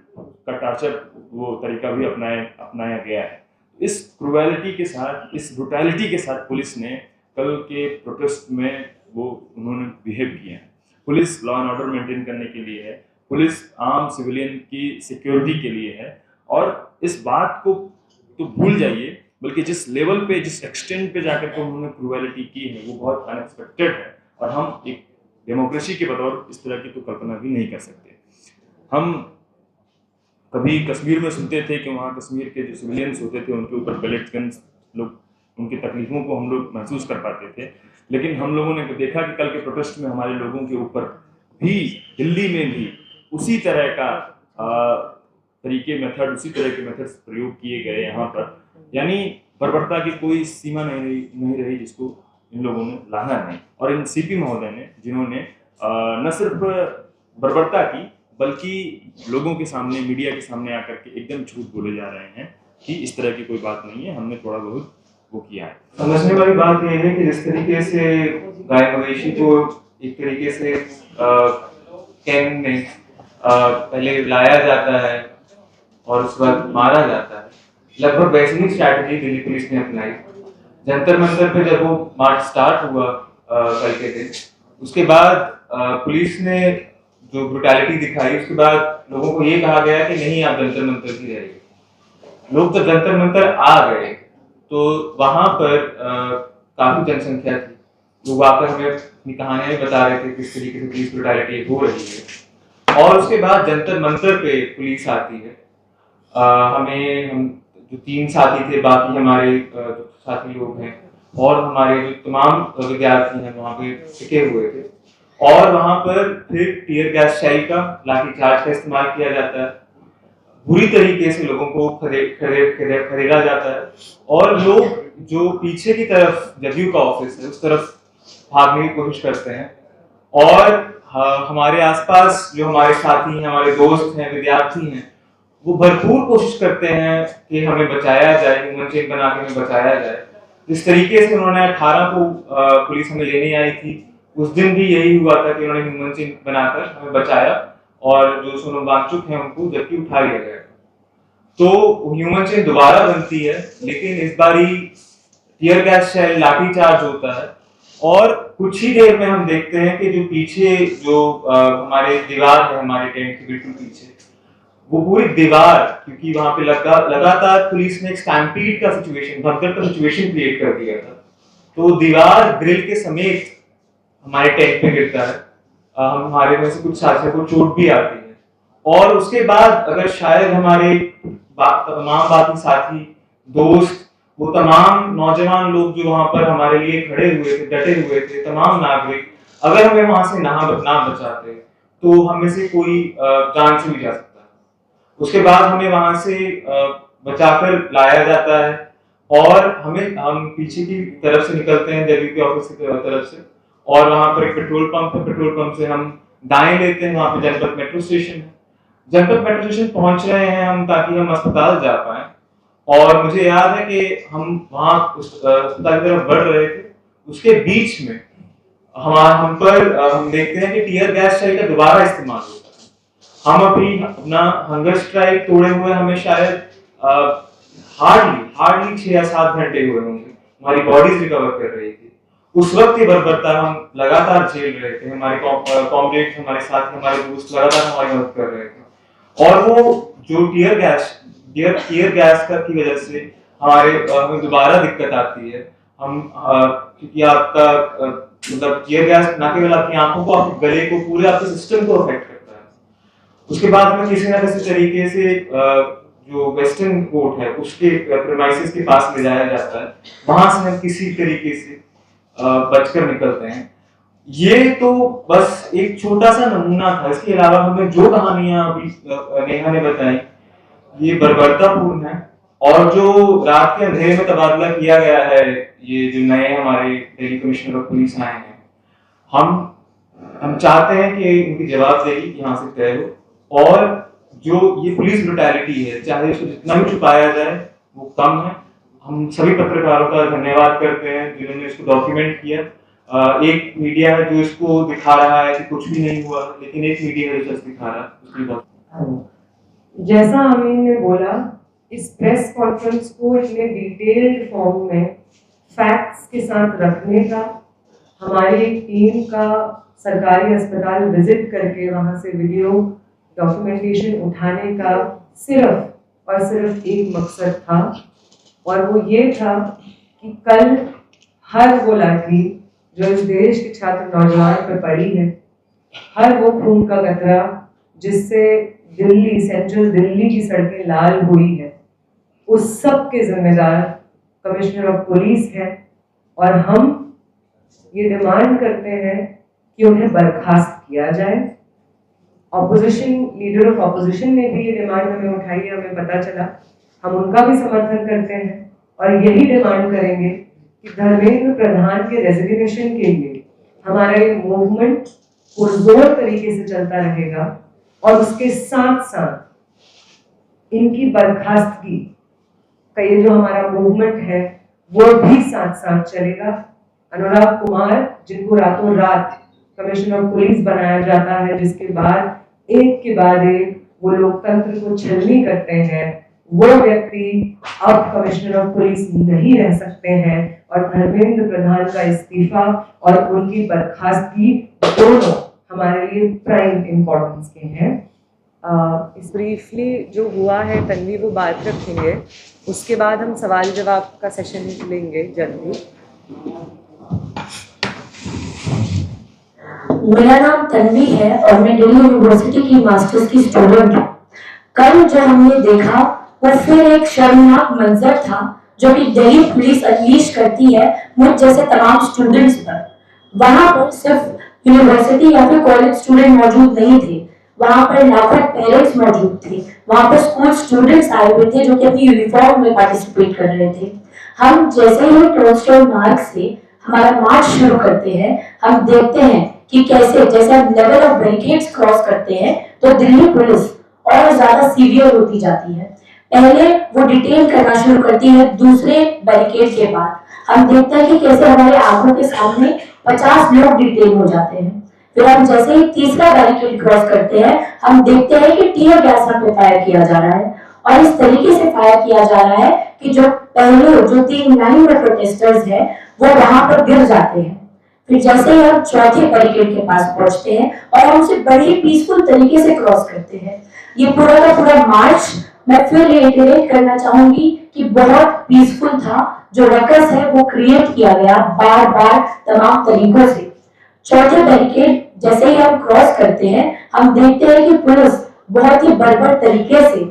[SPEAKER 3] का टार्चर वो तरीका भी अपनाया गया है। इस क्रूएलिटी के साथ, इस ब्रुटैलिटी के साथ पुलिस ने कल के प्रोटेस्ट में उन्होंने बिहेव किया है। Police law and order maintain करने के लिए है, पुलिस आम सिविलियन की सिक्योरिटी के लिए है। और इस बात को तो भूल जाइए, बल्कि जिस लेवल पे, जिस एक्सटेंट पे जाकर के उन्होंने क्रूएलिटी की है वो बहुत अनएक्सपेक्टेड है। और हम एक डेमोक्रेसी के बतौर इस तरह की तो कल्पना भी नहीं कर सकते। हम कभी कश्मीर में सुनते थे कि वहाँ कश्मीर के जो सिविलियंस होते थे उनके ऊपर पैलेट गन्स, लोग उनकी तकलीफों को हम लोग महसूस कर पाते थे। लेकिन हम लोगों ने देखा कि कल के प्रोटेस्ट में हमारे लोगों के ऊपर भी, दिल्ली में भी उसी तरह का उसी तरह के मेथड्स प्रयोग किए गए यहाँ पर। यानी बर्बरता की कोई सीमा नहीं रही जिसको इन लोगों ने लाना नहीं। और इन सीपी महोदय ने, जिन्होंने न सिर्फ बर्बरता की बल्कि लोगों के सामने, मीडिया के सामने आकर के एकदम झूठ बोले जा रहे हैं कि इस तरह की कोई बात नहीं है, हमने थोड़ा बहुत वो किया है।
[SPEAKER 5] समझने वाली बात यह है कि जिस तरीके से गाय मवेशी को एक तरीके से कैन में पहले लाया जाता है और उसके बाद मारा जाता है, लगभग वैसी ही स्ट्रैटेजी दिल्ली पुलिस ने अपनाई। जंतर मंतर पे जब वो मार्च स्टार्ट हुआ कल के दिन, उसके बाद पुलिस ने जो ब्रुटैलिटी दिखाई, उसके बाद लोगों को ये कहा गया कि नहीं, आप जंतर मंतर ही रहिए। लोग तो जंतर मंतर आ गए, तो वहां पर काफी जनसंख्या थी, लोग आकर हमें अपनी कहानियां बता रहे थे किस तरीके से पुलिस ब्रुटैलिटी हो रही है। और उसके बाद जंतर मंतर पे पुलिस आती है। हम जो 3 साथी थे, बाकी हमारे जो साथी लोग हैं और हमारे जो तमाम विद्यार्थी हैं वहाँ पे टिके हुए थे। और वहाँ पर फिर टीयर गैस शेल का, लाठीचार्ज का इस्तेमाल किया जाता है। बुरी तरीके से लोगों को खदेड़ा जाता है और लोग जो पीछे की तरफ जदयू का ऑफिस है उस तरफ भागने की कोशिश करते हैं। और हमारे आसपास जो हमारे साथी हैं, हमारे दोस्त हैं, विद्यार्थी हैं, वो भरपूर कोशिश करते हैं कि हमें बचाया जाए, ह्यूमन चेन बना के हमें बचाया जाए। जिस तरीके से उन्होंने 18 को पुलिस हमें लेने आई थी, उस दिन भी यही हुआ था कि उन्होंने ह्यूमन चेन बनाकर हमें बचाया और जो सोनम वांगचुक हैं उनको जबकि उठा लिया गया। तो ह्यूमन चेन दोबारा बनती है, लेकिन इस बारी टीयर गैस शेल, लाठीचार्ज होता है। और कुछ ही देर में हम देखते हैं कि जो पीछे जो हमारे दीवार है, हमारे टेंट के बिल्कुल पीछे, वो पूरी दीवार, क्योंकि वहां पे लगातार पुलिस ने एक स्टैम्पीड का सिचुएशन, भगदड़ का सिचुएशन क्रिएट कर दिया था, तो दीवार ग्रिल के समेत हमारे टेंट पे गिरता है। हमारे में से कुछ साथियों को चोट भी आती है। और उसके बाद अगर शायद हमारे तमाम बाकी साथी, दोस्त, वो तमाम नौजवान लोग जो वहां पर हमारे लिए खड़े हुए थे, डटे हुए थे, तमाम नागरिक, अगर हमें वहां से ना बचाते तो हम में से कोई जान से भी जा सकता है। उसके बाद हमें वहां से बचाकर लाया जाता है और हम पीछे की तरफ से निकलते हैं दिल्ली के ऑफिस की तरफ से, और वहां पर एक पेट्रोल पंप है, पेट्रोल पंप से हम दाएं लेते हैं, वहां पे जनपद मेट्रो स्टेशन है। जनपद मेट्रो स्टेशन पहुंच रहे हैं हम ताकि हम अस्पताल जा पाए, और मुझे याद है कि हम वहां अस्पताल की तरफ बढ़ रहे थे, उसके बीच में हम देखते हैं कि टीयर गैस शेल का दोबारा इस्तेमाल होता है। हम अभी अपना हंगर स्ट्राइक तोड़े हुए हमें शायद हार्डली 6 या 7 घंटे हुए होंगे, हमारी बॉडीज रिकवर कर रही थी। उस वक्त ये बर्बरता हम लगातार झेल रहे थे, हमारे कॉमरेड, हमारे साथी, हमारे दोस्त लगातार हमारी मदद कर रहे थे, और वो जो टीयर गैस की वजह से हमें दोबारा दिक्कत आती है। क्योंकि आपका मतलब टीयर गैस ना केवल आपकी आंखों को, आपके गले को, पूरे आपके सिस्टम को अफेक्ट करता है। उसके बाद हमें किसी ना किसी तरीके से जो वेस्टर्न कोर्ट है उसके प्रेमाइसेस के पास ले जाया जाता है, वहां से हम किसी तरीके से बचकर निकलते हैं। ये तो बस एक छोटा सा नमूना था, इसके अलावा हमें जो कहानियां अभी नेहा ने बताई ये बर्बरतापूर्ण है, और जो रात के अंधेरे में तबादला किया गया है, ये जो नए हमारे दिल्ली कमिश्नर ऑफ पुलिस आए हैं, हम चाहते हैं कि इनकी जवाबदेही यहाँ से तय हो, और जो ये पुलिस ब्रुटैलिटी है, चाहे इसको जितना भी छुपाया जाए वो कम है। हम सभी पत्रकारों का धन्यवाद करते हैं जिन्होंने इसको डॉक्यूमेंट किया। एक मीडिया है जो इसको दिखा रहा है कि कुछ भी नहीं हुआ, लेकिन एक मीडिया है जो सच दिखा रहा है।
[SPEAKER 1] जैसा अमीन ने बोला, इस प्रेस कॉन्फ्रेंस को इतने डिटेल्ड फॉर्म में फैक्ट्स के साथ रखने का, हमारी एक टीम का सरकारी अस्पताल विजिट करके वहाँ से वीडियो डॉक्यूमेंटेशन उठाने का सिर्फ और सिर्फ एक मकसद था, और वो ये था कि कल हर वो लाठी जो इस देश के छात्र नौजवान पर पड़ी है, हर वो खून का कतरा जिससे दिल्ली, सेंट्रल दिल्ली की सड़कें लाल हुई है, उस सब के जिम्मेदार कमिश्नर ऑफ पुलिस है। और हम ये डिमांड करते हैं कि उन्हें बर्खास्त किया जाए। ऑपोजिशन, लीडर ऑफ ऑपोजिशन ने भी ये डिमांड हमें उठाई है, हमें पता चला, हम उनका भी समर्थन करते हैं, और यही डिमांड करेंगे कि धर्मेंद्र प्रधान के रेजिग्नेशन के लिए हमारा ये मूवमेंट पुरजोर तरीके से चलता रहेगा, और उसके साथ साथ इनकी बर्खास्तगी का ये जो हमारा मूवमेंट है वो भी साथ साथ चलेगा। अनुराग कुमार, जिनको रातों रात कमिश्नर ऑफ पुलिस बनाया जाता है, जिसके बाद एक के बाद एक वो लोकतंत्र को छलनी करते हैं, वो व्यक्ति अब कमिश्नर ऑफ पुलिस नहीं रह सकते हैं, और धर्मेंद्र प्रधान का इस्तीफा और उनकी बर्खास्तगी दोनों हमारे लिए प्राइम इम्पोर्टेंस के हैं। इस ब्रीफली जो हुआ है तन्वी वो बात रखेंगे, उसके बाद हम सवाल जवाब का सेशन लेंगे जल्दी।
[SPEAKER 2] मेरा नाम तन्वी है और मैं दिल्ली यूनिवर्सिटी की मास्टर्स की स्टूडेंट हूँ। कल जो हमने देखा वो फिर एक शर्मनाक मंजर था जो कि दिल्ली पुलिस अनलीश करती है मुझ जैसे तमाम स्टूडेंट्स पर। वहां पर सिर्फ यूनिवर्सिटी या फिर कॉलेज स्टूडेंट मौजूद नहीं थे, वहां पर लाखों पेरेंट्स मौजूद थे, वहां पर स्कूल स्टूडेंट्स आए हुए थे जो कि अपनी यूनिफॉर्म में पार्टिसिपेट कर रहे थे। हम जैसे ही टोस्टोन मार्ग से हमारा मार्च शुरू करते हैं, हम देखते हैं कि कैसे जैसे हम लेवल ऑफ बैरिकेड्स क्रॉस करते हैं तो दिल्ली पुलिस और ज्यादा सीवियर होती जाती है। पहले वो डिटेन करना शुरू करती है दूसरे बैरिकेड के बाद। हम देखते हैं कि कैसे हमारे आंखों के सामने 50 लोग डिटेन हो जाते हैं। फिर हम जैसे ही तीसरा बैरिकेड क्रॉस करते हैं, हम देखते हैं कि टीयर गैस हम पे फायर किया जा रहा है, और इस तरीके से फायर किया जा रहा है कि जो पहले जो 3 लाइन में प्रोटेस्टर्स हैं वो वहां पर गिर जाते हैं। फिर जैसे ही हम चौथे बैरिकेड के पास पहुंचते हैं और हम उसे बड़ी पीसफुल तरीके से क्रॉस करते हैं। ये पूरा का पूरा मार्च मैं फिर रिइटरेट करना चाहूंगी कि बहुत पीसफुल था। जो रकस है वो क्रिएट किया गया बार बार तमाम तरीकों से। चौथे बैरिकेड जैसे ही हम क्रॉस करते हैं, हम देखते हैं कि पुलिस बहुत ही बर्बर तरीके से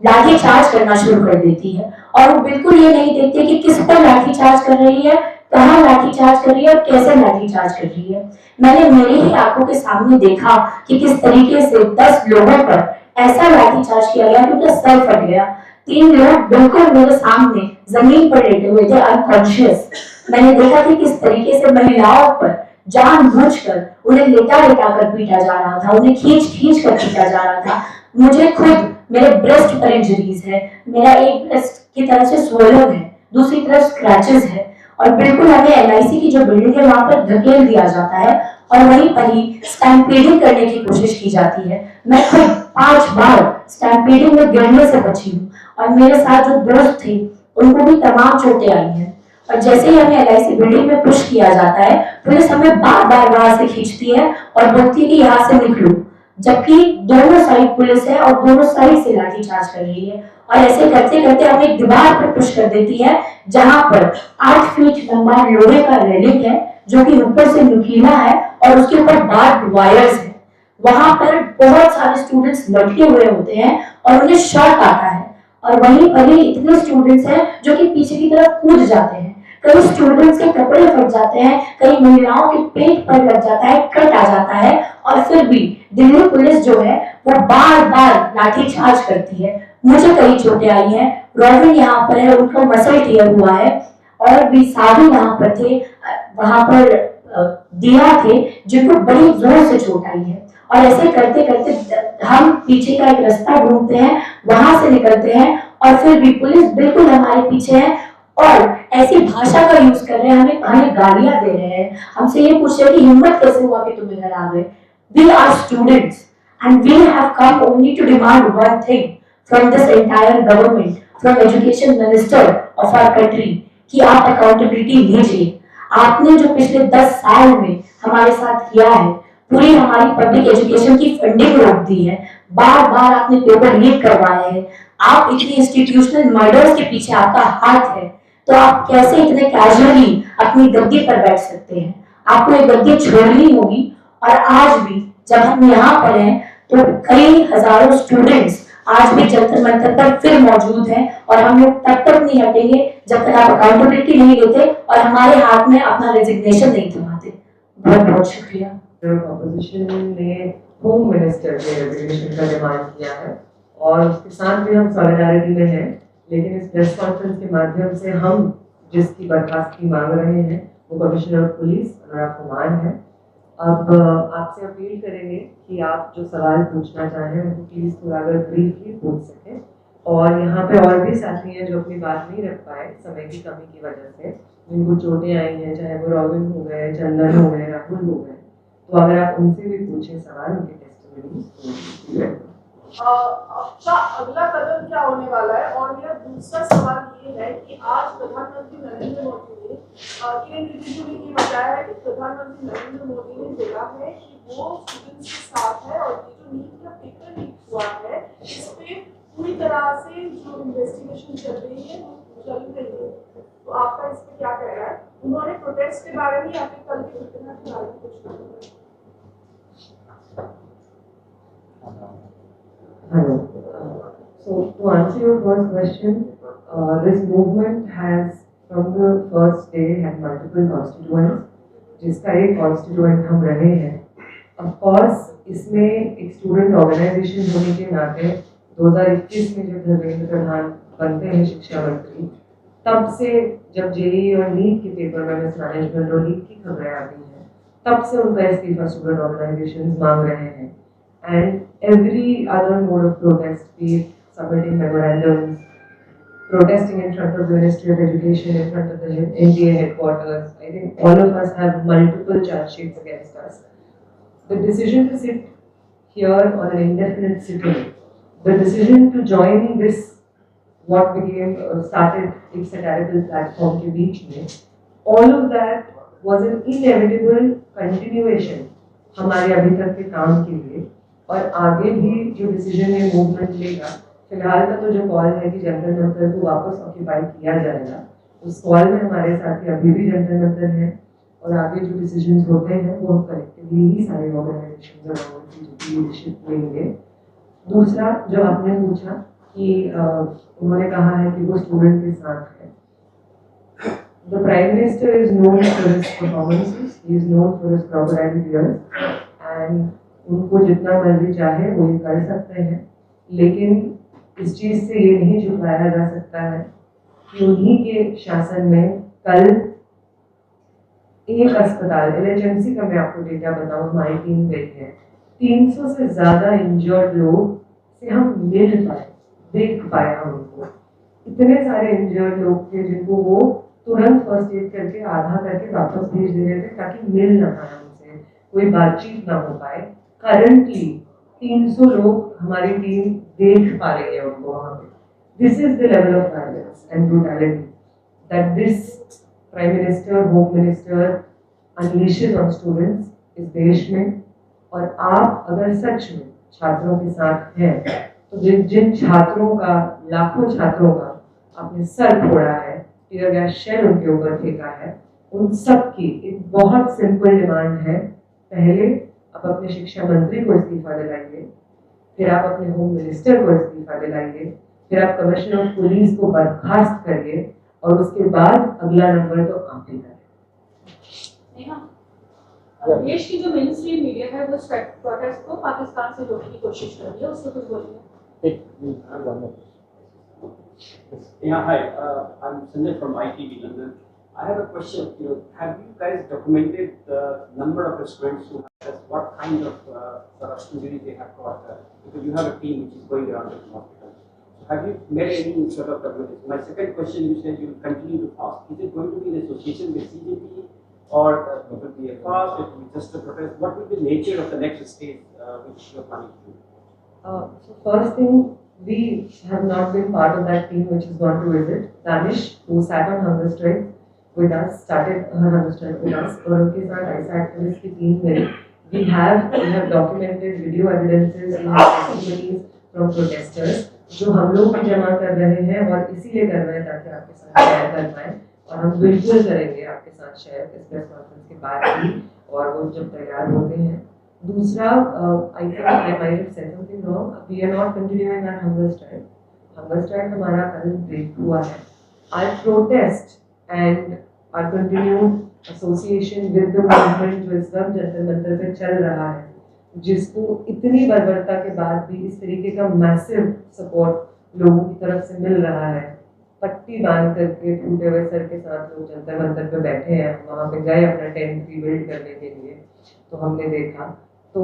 [SPEAKER 2] लाठीचार्ज करना शुरू कर देती है। और वो बिल्कुल ये नहीं देखते कि किस पर लाठीचार्ज कर रही है, कहाँ लाठीचार्ज कर रही है और कैसे लाठीचार्ज कर रही है। मैंने मेरी ही आंखों के सामने देखा कि किस तरीके से 10 लोगों पर ऐसा लाठीचार्ज किया गया कि उनका सर फट गया। 3 लोग बिल्कुल मेरे सामने जमीन पर लेटे हुए थे, अनकॉन्शियस। मैंने देखा कि किस तरीके से महिलाओं पर जानबूझकर उन्हें लेटा लेटा कर पीटा जा रहा था, उन्हें खींच खींच कर पीटा जा रहा था। मुझे खुद मेरे ब्रेस्ट पर इंजरीज है, मेरा एक ब्रेस्ट की तरफ से स्वोलन है, दूसरी तरफ स्क्रैचेस है। और बिल्कुल हमें एलआईसी की जो बिल्डिंग है वहां पर धकेल दिया जाता है और वहीं पर ही स्टैम्पीडिंग करने की कोशिश की जाती है। मैं खुद 5 बार स्टैम्पीडिंग में गिरने से बची हूँ और मेरे साथ जो दोस्त थे उनको भी तमाम चोटें आई हैं। और जैसे ही हमें एलआईसी बिल्डिंग में पुश किया जाता है, पुलिस हमें बार बार वहां से खींचती है और बोलती है कि यहाँ से निकलो, जबकि दोनों साइड पुलिस है और दोनों साइड से लाठीचार्ज कर रही है। और ऐसे करते करते हमें एक दीवार पर पुश कर देती है जहां पर 8 फीट लंबा लोहे का रेलिंग है जो कि ऊपर से नुकीला है और उसके ऊपर बार्ब वायर्स है। वहां पर बहुत सारे स्टूडेंट्स लटके हुए होते हैं और उन्हें शॉक आता है और वहीं पर ही इतने स्टूडेंट्स हैं जो कि पीछे की तरफ कूद जाते हैं। कई स्टूडेंट्स के कपड़े फट जाते हैं, कई महिलाओं के पेट पर लग जाता है, कट आ जाता है। और फिर भी दिल्ली पुलिस जो है वो बार बार लाठीचार्ज करती है। मुझे कई चोटें आई हैं, रॉबिन यहाँ पर है, उनको मसल टियर हुआ है और भी साधु यहाँ पर थे, वहां पर दिया थे जिनको बड़ी जोर से चोट आई है। और ऐसे करते करते हम पीछे का एक रास्ता ढूंढते हैं, वहां से निकलते हैं और फिर भी पुलिस बिल्कुल हमारे पीछे है और ऐसी भाषा का यूज कर रहे हैं, हमें गालियां दे रहे हैं, हमसे ये पूछ रहे हैं कि हिम्मत कैसे हुआ कि तुम इधर आ गए। We are students and we have come only to demand one thing from this entire government, from education minister of our country, कि आप accountability लीजिए। आपने जो पिछले 10 साल में हमारे साथ किया है, पूरी हमारी पब्लिक एजुकेशन की फंडिंग रोक दी है, बार बार आपने पेपर लीक करवाए हैं, आप इतनी इंस्टीट्यूशनल मर्डर्स के पीछे आपका हाथ है, तो आप कैसे इतने कैजुअली अपनी गद्दी पर बैठ सकते हैं? आपको ये गद्दी छोड़नी होगी। और आज भी जब हम यहाँ पर हैं तो कई हजारों स्टूडेंट्स आज भी जंतर मंतर पर फिर मौजूद हैं और हम लोग तब तक नहीं हटेंगे जब तक आप अकाउंटेबिलिटी नहीं लेते और हमारे हाथ में अपना रेजिग्नेशन नहीं थमाते। बहुत बहुत शुक्रिया।
[SPEAKER 1] ऑपोजिशन ने होम मिनिस्टर के रेजिग्नेशन का डिमांड किया है और उसके साथ भी हम सॉलिडारिटी में हैं, लेकिन इस प्रेस कॉन्फ्रेंस के माध्यम से हम जिसकी बर्खास्तगी मांग रहे हैं वो कमिश्नर ऑफ पुलिस अनुराग कुमार है। अब आपसे अपील करेंगे कि आप जो सवाल पूछना चाहें उनको प्लीज़ थोड़ा अगर ब्रीफली पूछ सकें। और यहाँ पे और भी साथी हैं जो अपनी बात नहीं रख पाए समय की कमी की वजह से, जिनको चोटें आई हैं, चाहे वो रॉबिन हो गए, चंदन हो गए, राहुल हो गए, तो अगर आप उनसे भी पूछें सवाल उनके टेस्टिमनी।
[SPEAKER 6] आपका अगला कदम क्या होने वाला है? और मेरा दूसरा सवाल ये है कि आज प्रधानमंत्री नरेंद्र मोदी ने किरण रिजिजू ने ये बताया है कि प्रधानमंत्री नरेंद्र मोदी ने बोला है कि वो स्टूडेंट्स के साथ है और ये जो नीट का पेपर लीक हुआ है इस पे पूरी तरह से जो इन्वेस्टिगेशन चल रही है वो चल रही है, तो आपका इस पे क्या कहना है? उन्होंने प्रोटेस्ट के बारे में या फिर कल की घटना के बारे में कुछ कहा?
[SPEAKER 1] Hello. So to answer your first question, this movement has from the first day had multiple constituents, जिसका एक constituent हम रहे हैं। Of course, इसमें एक student organization होने के नाते 2021 में जब धर्मेंद्र प्रधान बनते हैं शिक्षा मंत्री, तब से जब जेईई और नीट के पेपर में मिसमैनेजमेंट और लीक की खबरें आती हैं, तब से उनका इस्तीफा स्टूडेंट ऑर्गेनाइजेशंस मांग रहे हैं। And every other mode of protest, be it submitting memorandums, protesting in front of the Ministry of Education, in front of the NTA headquarters, I think all of us have multiple charge sheets against us. The decision to sit here on an indefinite sitting, the decision to join this, what became started एक satirical platform के बीच में, all of that was an inevitable continuation हमारे अभी तक के काम के लिए। और आगे भी जो डिसीजन ये मूवमेंट लेगा, फिलहाल का तो जो कॉल है कि जंतर मंतर को वापस ऑक्यूपाई किया जाएगा, उस कॉल में हमारे साथी अभी भी जंतर मंतर हैं और आगे जो डिसीजंस होते हैं वो हम कलेक्टिवली ही सारे ऑर्गेनाइजेशंस और लीडरशिप लेंगे। दूसरा जो आपने पूछा कि उन्होंने कहा है कि वो स्टूडेंट के साथ है। The Prime Minister is known for his performances, he is known for his crocodile tears, and उनको जितना मर्जी चाहे वो ये कर सकते हैं, लेकिन इस चीज़ से ये नहीं छुपाया जा सकता है कि उन्हीं के शासन में कल एक अस्पताल LHMC का मैं आपको डेटा बताऊं, हमारी टीम गई है, 300 से ज़्यादा इंजर्ड लोग से हम मिल पाए, देख पाए हम उनको। इतने सारे इंजर्ड लोग थे जिनको वो तुरंत फर्स्ट एड करके आधा करके वापस भेज दे रहे थे ताकि मिल ना पाए उनसे, कोई बातचीत ना हो पाए। करंटली 300 लोग हमारी टीम देख पा रही है उनको वहाँ पे। This is the level of violence and brutality that this prime minister, home minister unleashes on students इस देश में। और आप अगर सच में छात्रों के साथ हैं तो जिन छात्रों का, लाखों छात्रों का आपने सर फोड़ा है, टीयर गैस शेल उनके ऊपर फेंका है, उन सब की एक बहुत सिंपल डिमांड है, पहले आप अपने शिक्षा मंत्री को इस्तीफा दिलाइए, फिर आप अपने होम मिनिस्टर को इस्तीफा दिलाइए, फिर आप कमिश्नर ऑफ पुलिस को बर्खास्त करिए और उसके बाद अगला नंबर तो आप ही करें।
[SPEAKER 6] देश की जो मेन स्ट्रीम मीडिया है वो प्रोटेस्ट को पाकिस्तान से जोड़ने की कोशिश कर रही है, उसको कुछ बोलिए।
[SPEAKER 7] Yeah, hi. I'm Sanjay from ITV London. I have a question. Have you guys documented the number of students who have what kind of sort of injury they have got? Because you have a team which is going around the hospital. So have you made any sort of documentation? My second question, you said you will continue to fast. Is it going to be in association with CJP or it will be a fast? It will be just a protest? What will be the nature of the next stage which you are planning to do?
[SPEAKER 1] So first thing, we have not been part of that team which has gone to visit. Danish, who sat on hunger strike with us, started her hunger strike with us, और उनके साथ ऐसा activist की team में we have documented video evidences, we have testimonies from protesters जो हम लोग भी जमा कर रहे हैं और इसीलिए कर रहे हैं ताकि आपके साथ शेयर कर पाएं, और हम बिल्कुल करेंगे आपके साथ शेयर इस प्रेस कॉन्फ्रेंस के बाद भी, और वो जब तैयार होते हैं। दूसरा, I think I might have said something wrong. We are not continuing our hunger strike. Hunger strike हमारा कल ब्रेक हुआ है. Our protest and our continued association with the movement जो इस वक्त जंतर मंतर पे चल रहा है, जिसको इतनी बर्बरता के बाद भी इस तरीके का मैसिव सपोर्ट लोगों की तरफ से मिल रहा है, पट्टी बांध करके टूटे हुए सर के साथ लोग जंतर मंतर पे बैठे हैं, वहाँ पे गए अपना टेंट रीबिल्ड करने के लिए, तो हमने देखा। तो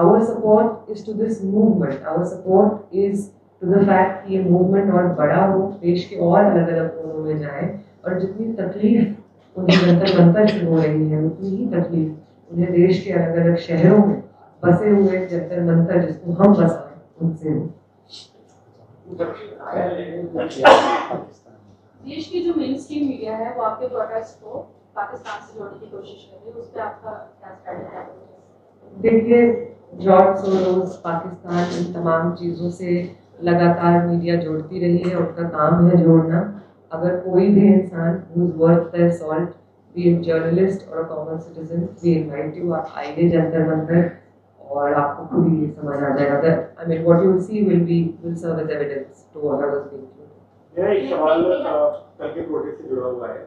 [SPEAKER 1] our support is to this movement, our support is to the fact कि ये movement और बड़ा हो, देश के और अलग अलग कोनों में जाए, और जितनी तकलीफ उन्हें जंतर मंतर से हो रही है उतनी ही तकलीफ उन्हें देश के अलग अलग शहरों में बसे हुए जंतर मंतर जिसको हम बसाएं उनसे हो।
[SPEAKER 6] देश की जो मेन स्ट्रीम मीडिया है वो आपके प्रोटेस्ट को पाकिस्तान से जोड़ने की कोशिश कर रही है, उस पर आपका क्या स्ट्रैटेजी है?
[SPEAKER 1] देखिए, जॉर्ज सोरोस, पाकिस्तान, इन तमाम चीज़ों से लगातार मीडिया जोड़ती रही है, उनका काम है जोड़ना। अगर कोई भी इंसान who is worth their salt, be it journalist or a common citizen, we invite you, आप आइए जंतर मंतर और आपको खुद ही समझ आ जाएगा। I mean, what you will see will serve as evidence to what I was being through.
[SPEAKER 8] यह एक सवाल कल के प्रोटेस्ट से जुड़ा हुआ है।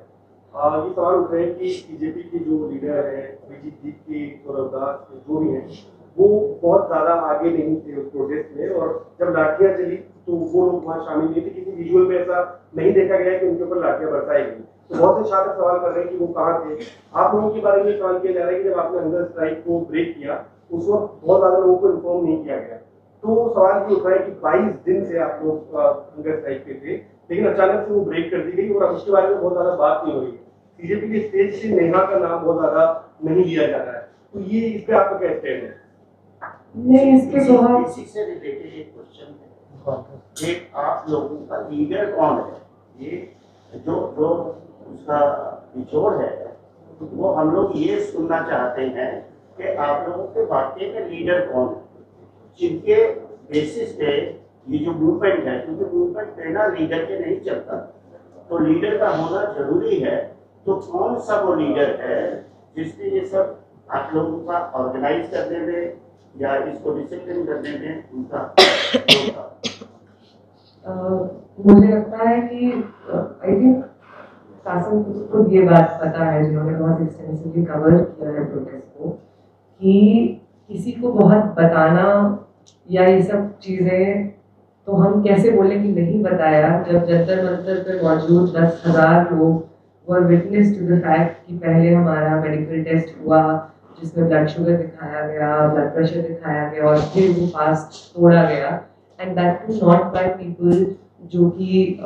[SPEAKER 8] ये सवाल उठ रहे हैं कि बीजेपी के जो लीडर है, अभिजीत दीप सौरभ दास जो भी हैं, वो बहुत ज़्यादा आगे नहीं थे उस प्रोटेस्ट में, और जब लाठियाँ चली तो वो लोग वहाँ शामिल नहीं थे। किसी विजुअल में ऐसा नहीं देखा गया कि उनके ऊपर लाठियाँ बरसाई गई। तो बहुत से छात्र सवाल कर रहे हैं कि वो कहाँ थे। आप लोगों के बारे में सवाल किया जा रहा है कि जब आपने हंगर स्ट्राइक को ब्रेक किया उस वक्त बहुत ज़्यादा लोगों को इन्फॉर्म नहीं किया गया। तो सवाल ये उठ रहा है कि 22 दिन से आप लोग हंगर स्ट्राइक पे थे, लेकिन अचानक से वो ब्रेक कर दी गई और अब उसके बारे में बहुत ज़्यादा बात नहीं हो रही है। बीजेपी के स्टेज से नेहा का नाम बहुत ज्यादा नहीं लिया जा रहा है, तो ये इस पे आपका क्या स्टैंड है?
[SPEAKER 1] नहीं, इसके बहुत
[SPEAKER 9] इसी से रिलेटेड एक क्वेश्चन है, एक आप लोगों का लीडर कौन है? ये जो उसका निचोड़ है वो हम लोग ये सुनना चाहते हैं कि आप लोगों के वाकई में लीडर कौन है, जिनके बेसिस पे ये जो मूवमेंट है, क्योंकि मूवमेंट बिना लीडर के नहीं चलता, तो लीडर का होना जरूरी है। तो कौन सा वो लीडर है जिसने ये सब आप लोगों का ऑर्गेनाइज करने में या इसको डिसिप्लिन करने में उनका
[SPEAKER 1] मुझे लगता है कि आई थिंक कासिम को ये बात पता है, जिन्होंने बहुत एक्सटेंसिवली कवर किया है प्रोटेस्ट को, कि किसी को बहुत बताना या ये सब चीज़ें तो हम कैसे बोलें कि नहीं बताया, जब जंतर मंतर पे मौजूद 10,000 लोग वर विटनेस टू द फैक्ट कि पहले हमारा मेडिकल टेस्ट हुआ जिसमें ब्लड शुगर दिखाया गया, ब्लड प्रेशर दिखाया गया और फिर वो फास्ट तोड़ा गया, and that too not by people जो कि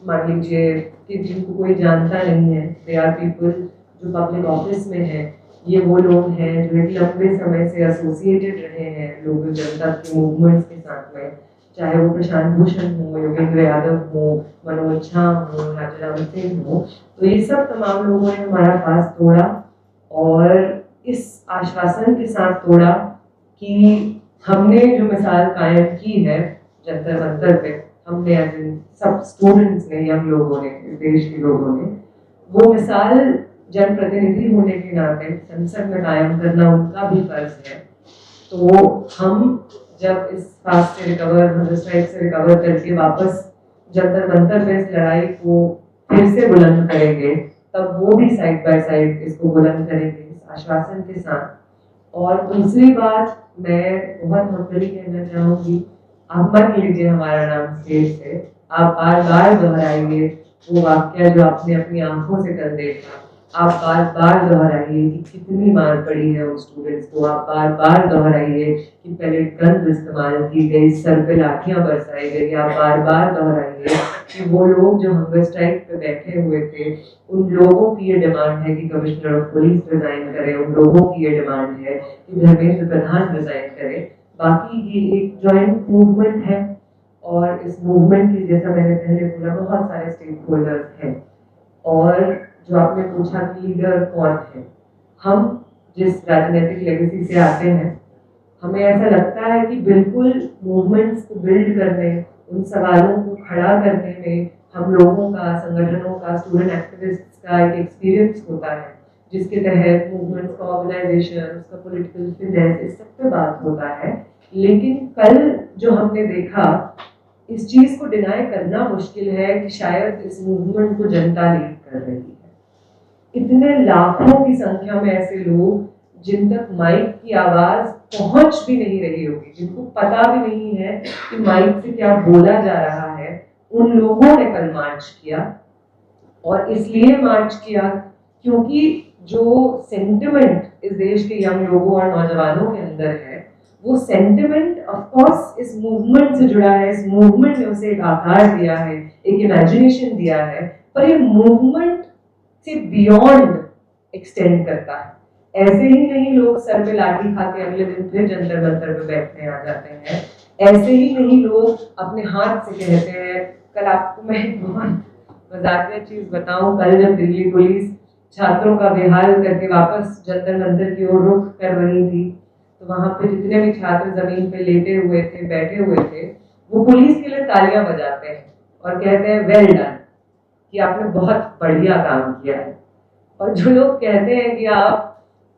[SPEAKER 1] मान लीजिए कि जिनको कोई जानता नहीं है, दे आर पीपल जो पब्लिक ऑफिस में हैं, ये वो लोग हैं जो एक लंबे समय से एसोसिएटेड रहे हैं लोकल जनता के मूवमेंट्स के साथ में, चाहे वो प्रशांत भूषण हो, योगेंद्र यादव हो, मनोज झा हो, राजाराम सिंह हो, तो ये सब तमाम लोगों ने हमारा पास तोड़ा और इस आश्वासन के साथ तोड़ा कि हमने जो मिसाल कायम की है जंतर मंतर पे, हमने सब स्टूडेंट्स ने, यंग लोगों ने, देश के लोगों ने, वो मिसाल जनप्रतिनिधि होने के नाते संसद में कायम करना उनका भी फर्ज है। तो हम जब इस फास्ट से रिकवर, स्ट्राइक से रिकवर करके वापस जंतर मंतर पे इस लड़ाई को फिर से बुलंद करेंगे, तब वो भी साइड बाय साइड इसको बुलंद करेंगे इस आश्वासन के साथ। और दूसरी बात मैं बहुत हम्बली कहना चाहूँगी, आप मत लीजिए हमारा नाम स्टेज से, आप बार बार दोहराइए वो वाक्य जो आपने अपनी आंखों से कल देखा, आप बार बार दोहराइए कि कितनी मार पड़ी है उन स्टूडेंट्स को, आप बार बार दोहराइए कि पहले गंद इस्तेमाल की गई, सर पे लाठियां बरसाई गई, आप बार बार दोहराइए कि वो लोग जो हंगर स्ट्राइक पे बैठे हुए थे, उन लोगों की ये डिमांड है कि कमिश्नर ऑफ पुलिस रिजाइन करे, उन लोगों की ये डिमांड है कि धर्मेंद्र प्रधान रिजाइन करे। बाकी ये एक जॉइंट मूवमेंट है और इस मूवमेंट की, जैसा मैंने पहले बोला, बहुत सारे स्टेक होल्डर्स हैं। और जो आपने पूछा कि लीडर कौन है, हम जिस राजनीतिक लेगेसी से आते हैं, हमें ऐसा लगता है कि बिल्कुल मूवमेंट्स को बिल्ड करने, उन सवालों को खड़ा करने में हम लोगों का, संगठनों का, स्टूडेंट एक्टिविस्ट्स का एक एक्सपीरियंस होता है, जिसके तहत मूवमेंट्स का ऑर्गेनाइजेशन, उसका पॉलिटिकल फिटनेस, इस सब पे बात होता है। लेकिन कल जो हमने देखा, इस चीज़ को डिनाई करना मुश्किल है कि शायद इस मूवमेंट को जनता लीड कर रही है। इतने लाखों की संख्या में ऐसे लोग जिन तक माइक की आवाज पहुंच भी नहीं रही होगी, जिनको पता भी नहीं है कि माइक से क्या बोला जा रहा है, उन लोगों ने कल मार्च किया। और इसलिए मार्च किया क्योंकि जो सेंटिमेंट इस देश के यंग लोगों और नौजवानों के अंदर है, वो सेंटिमेंट ऑफ कोर्स इस मूवमेंट से जुड़ा है। इस मूवमेंट ने उसे एक आकार दिया है, एक इमेजिनेशन दिया है, पर ये मूवमेंट से बियॉन्ड एक्सटेंड करता है। ऐसे ही नहीं लोग सर पे लाठी खा के अगले दिन फिर जंतर मंतर पे बैठने आ जाते हैं, ऐसे ही नहीं लोग अपने हाथ से कहते हैं। कल आपको मैं एक बहुत मजाकिया चीज बताऊं, कल जब दिल्ली पुलिस छात्रों का बेहाल करके वापस जंतर मंतर की ओर रुख कर रही थी, तो वहां पे जितने भी छात्र जमीन पे लेटे हुए थे, बैठे हुए थे, वो पुलिस के लिए तालियां बजाते हैं और कहते हैं वेल डन, कि आपने बहुत बढ़िया काम किया है। और जो लोग कहते हैं कि आप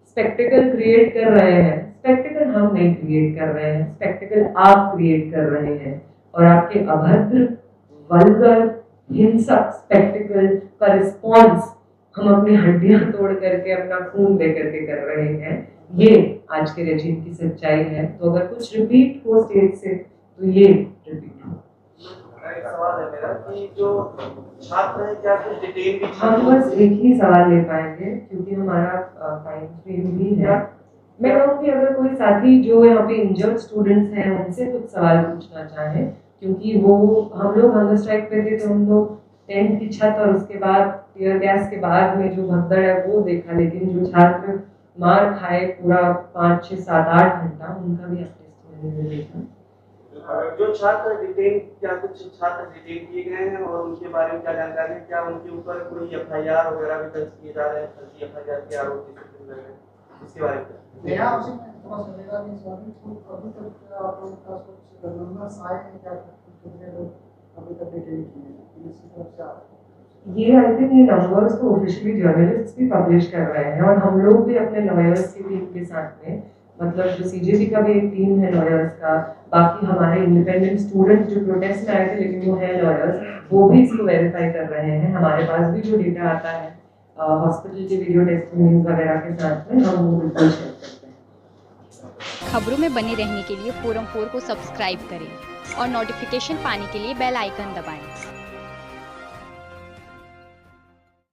[SPEAKER 1] स्पेक्टिकल क्रिएट कर रहे हैं, स्पेक्टिकल हम नहीं क्रिएट कर रहे हैं, स्पेक्टिकल आप क्रिएट कर रहे हैं। और आपके अभद्र, वल्गर, हिंसक स्पेक्टिकल का रिस्पॉन्स हम अपनी हड्डियां तोड़ करके, अपना खून दे करके कर रहे हैं। ये आज के रेजिम की सच्चाई है। तो अगर कुछ रिपीट हो स्टेज से, तो ये रिपीट हो।
[SPEAKER 10] एक सवाल है मेरा कि जो छात्र हैं क्या कुछ डिटेल भी,
[SPEAKER 1] हम बस एक ही सवाल ले पाएंगे क्योंकि हमारा टाइम फ्रेम भी है। मैं कहूँगी अगर कोई साथी जो यहाँ पे इंजर्ड स्टूडेंट्स हैं उनसे कुछ सवाल पूछना चाहें, क्योंकि वो हम लोग हंगर स्ट्राइक पे थे तो हम लोग टेंट की छत और उसके बाद टीयर गैस के बाद में जो भगदड़ है वो देखा, लेकिन जो छात्र मार खाए पूरा 5, 6, 7, 8 घंटा, उनका भी टेस्टिमनी देखा।
[SPEAKER 10] जो छात्र डिटेन, क्या कुछ छात्र डिटेन किए गए हैं और उनके बारे में क्या जानकारी है? क्या उनके ऊपर कोई FIR वगैरह भी दर्ज किए जा रहे हैं? फर्जी FIR के आरोप इसके बारे में
[SPEAKER 11] नया आपसे थोड़ा सा लेगा नहीं सवाल तो अभी तक आप लोगों का कुछ नंबर्स आए हैं क्या, कितने लोग अभी तक डिटेन किए हैं पुलिस की तरफ से? आप
[SPEAKER 1] ये आई थिंक ये नंबर्स तो ऑफिशियली जर्नलिस्ट भी पब्लिश कर रहे हैं और हम लोग भी अपने लॉयर्स की टीम के साथ में मतलब CJP का भी एक टीम है लॉयर्स का, बाकी हमारे इंडिपेंडेंट स्टूडेंट जो प्रोटेस्ट में आए थे लेकिन वो है लॉयर्स, वो भी इसको वेरीफाई कर रहे हैं। हमारे पास भी जो डेटा आता है हॉस्पिटल के वीडियो टेस्टिमोनीज वगैरह के साथ में, हम वो बिल्कुल शेयर करते हैं।
[SPEAKER 12] खबरों में बने रहने के लिए फोरम 4 को सब्सक्राइब करें और नोटिफिकेशन पाने के लिए बेल आइकन दबाएं।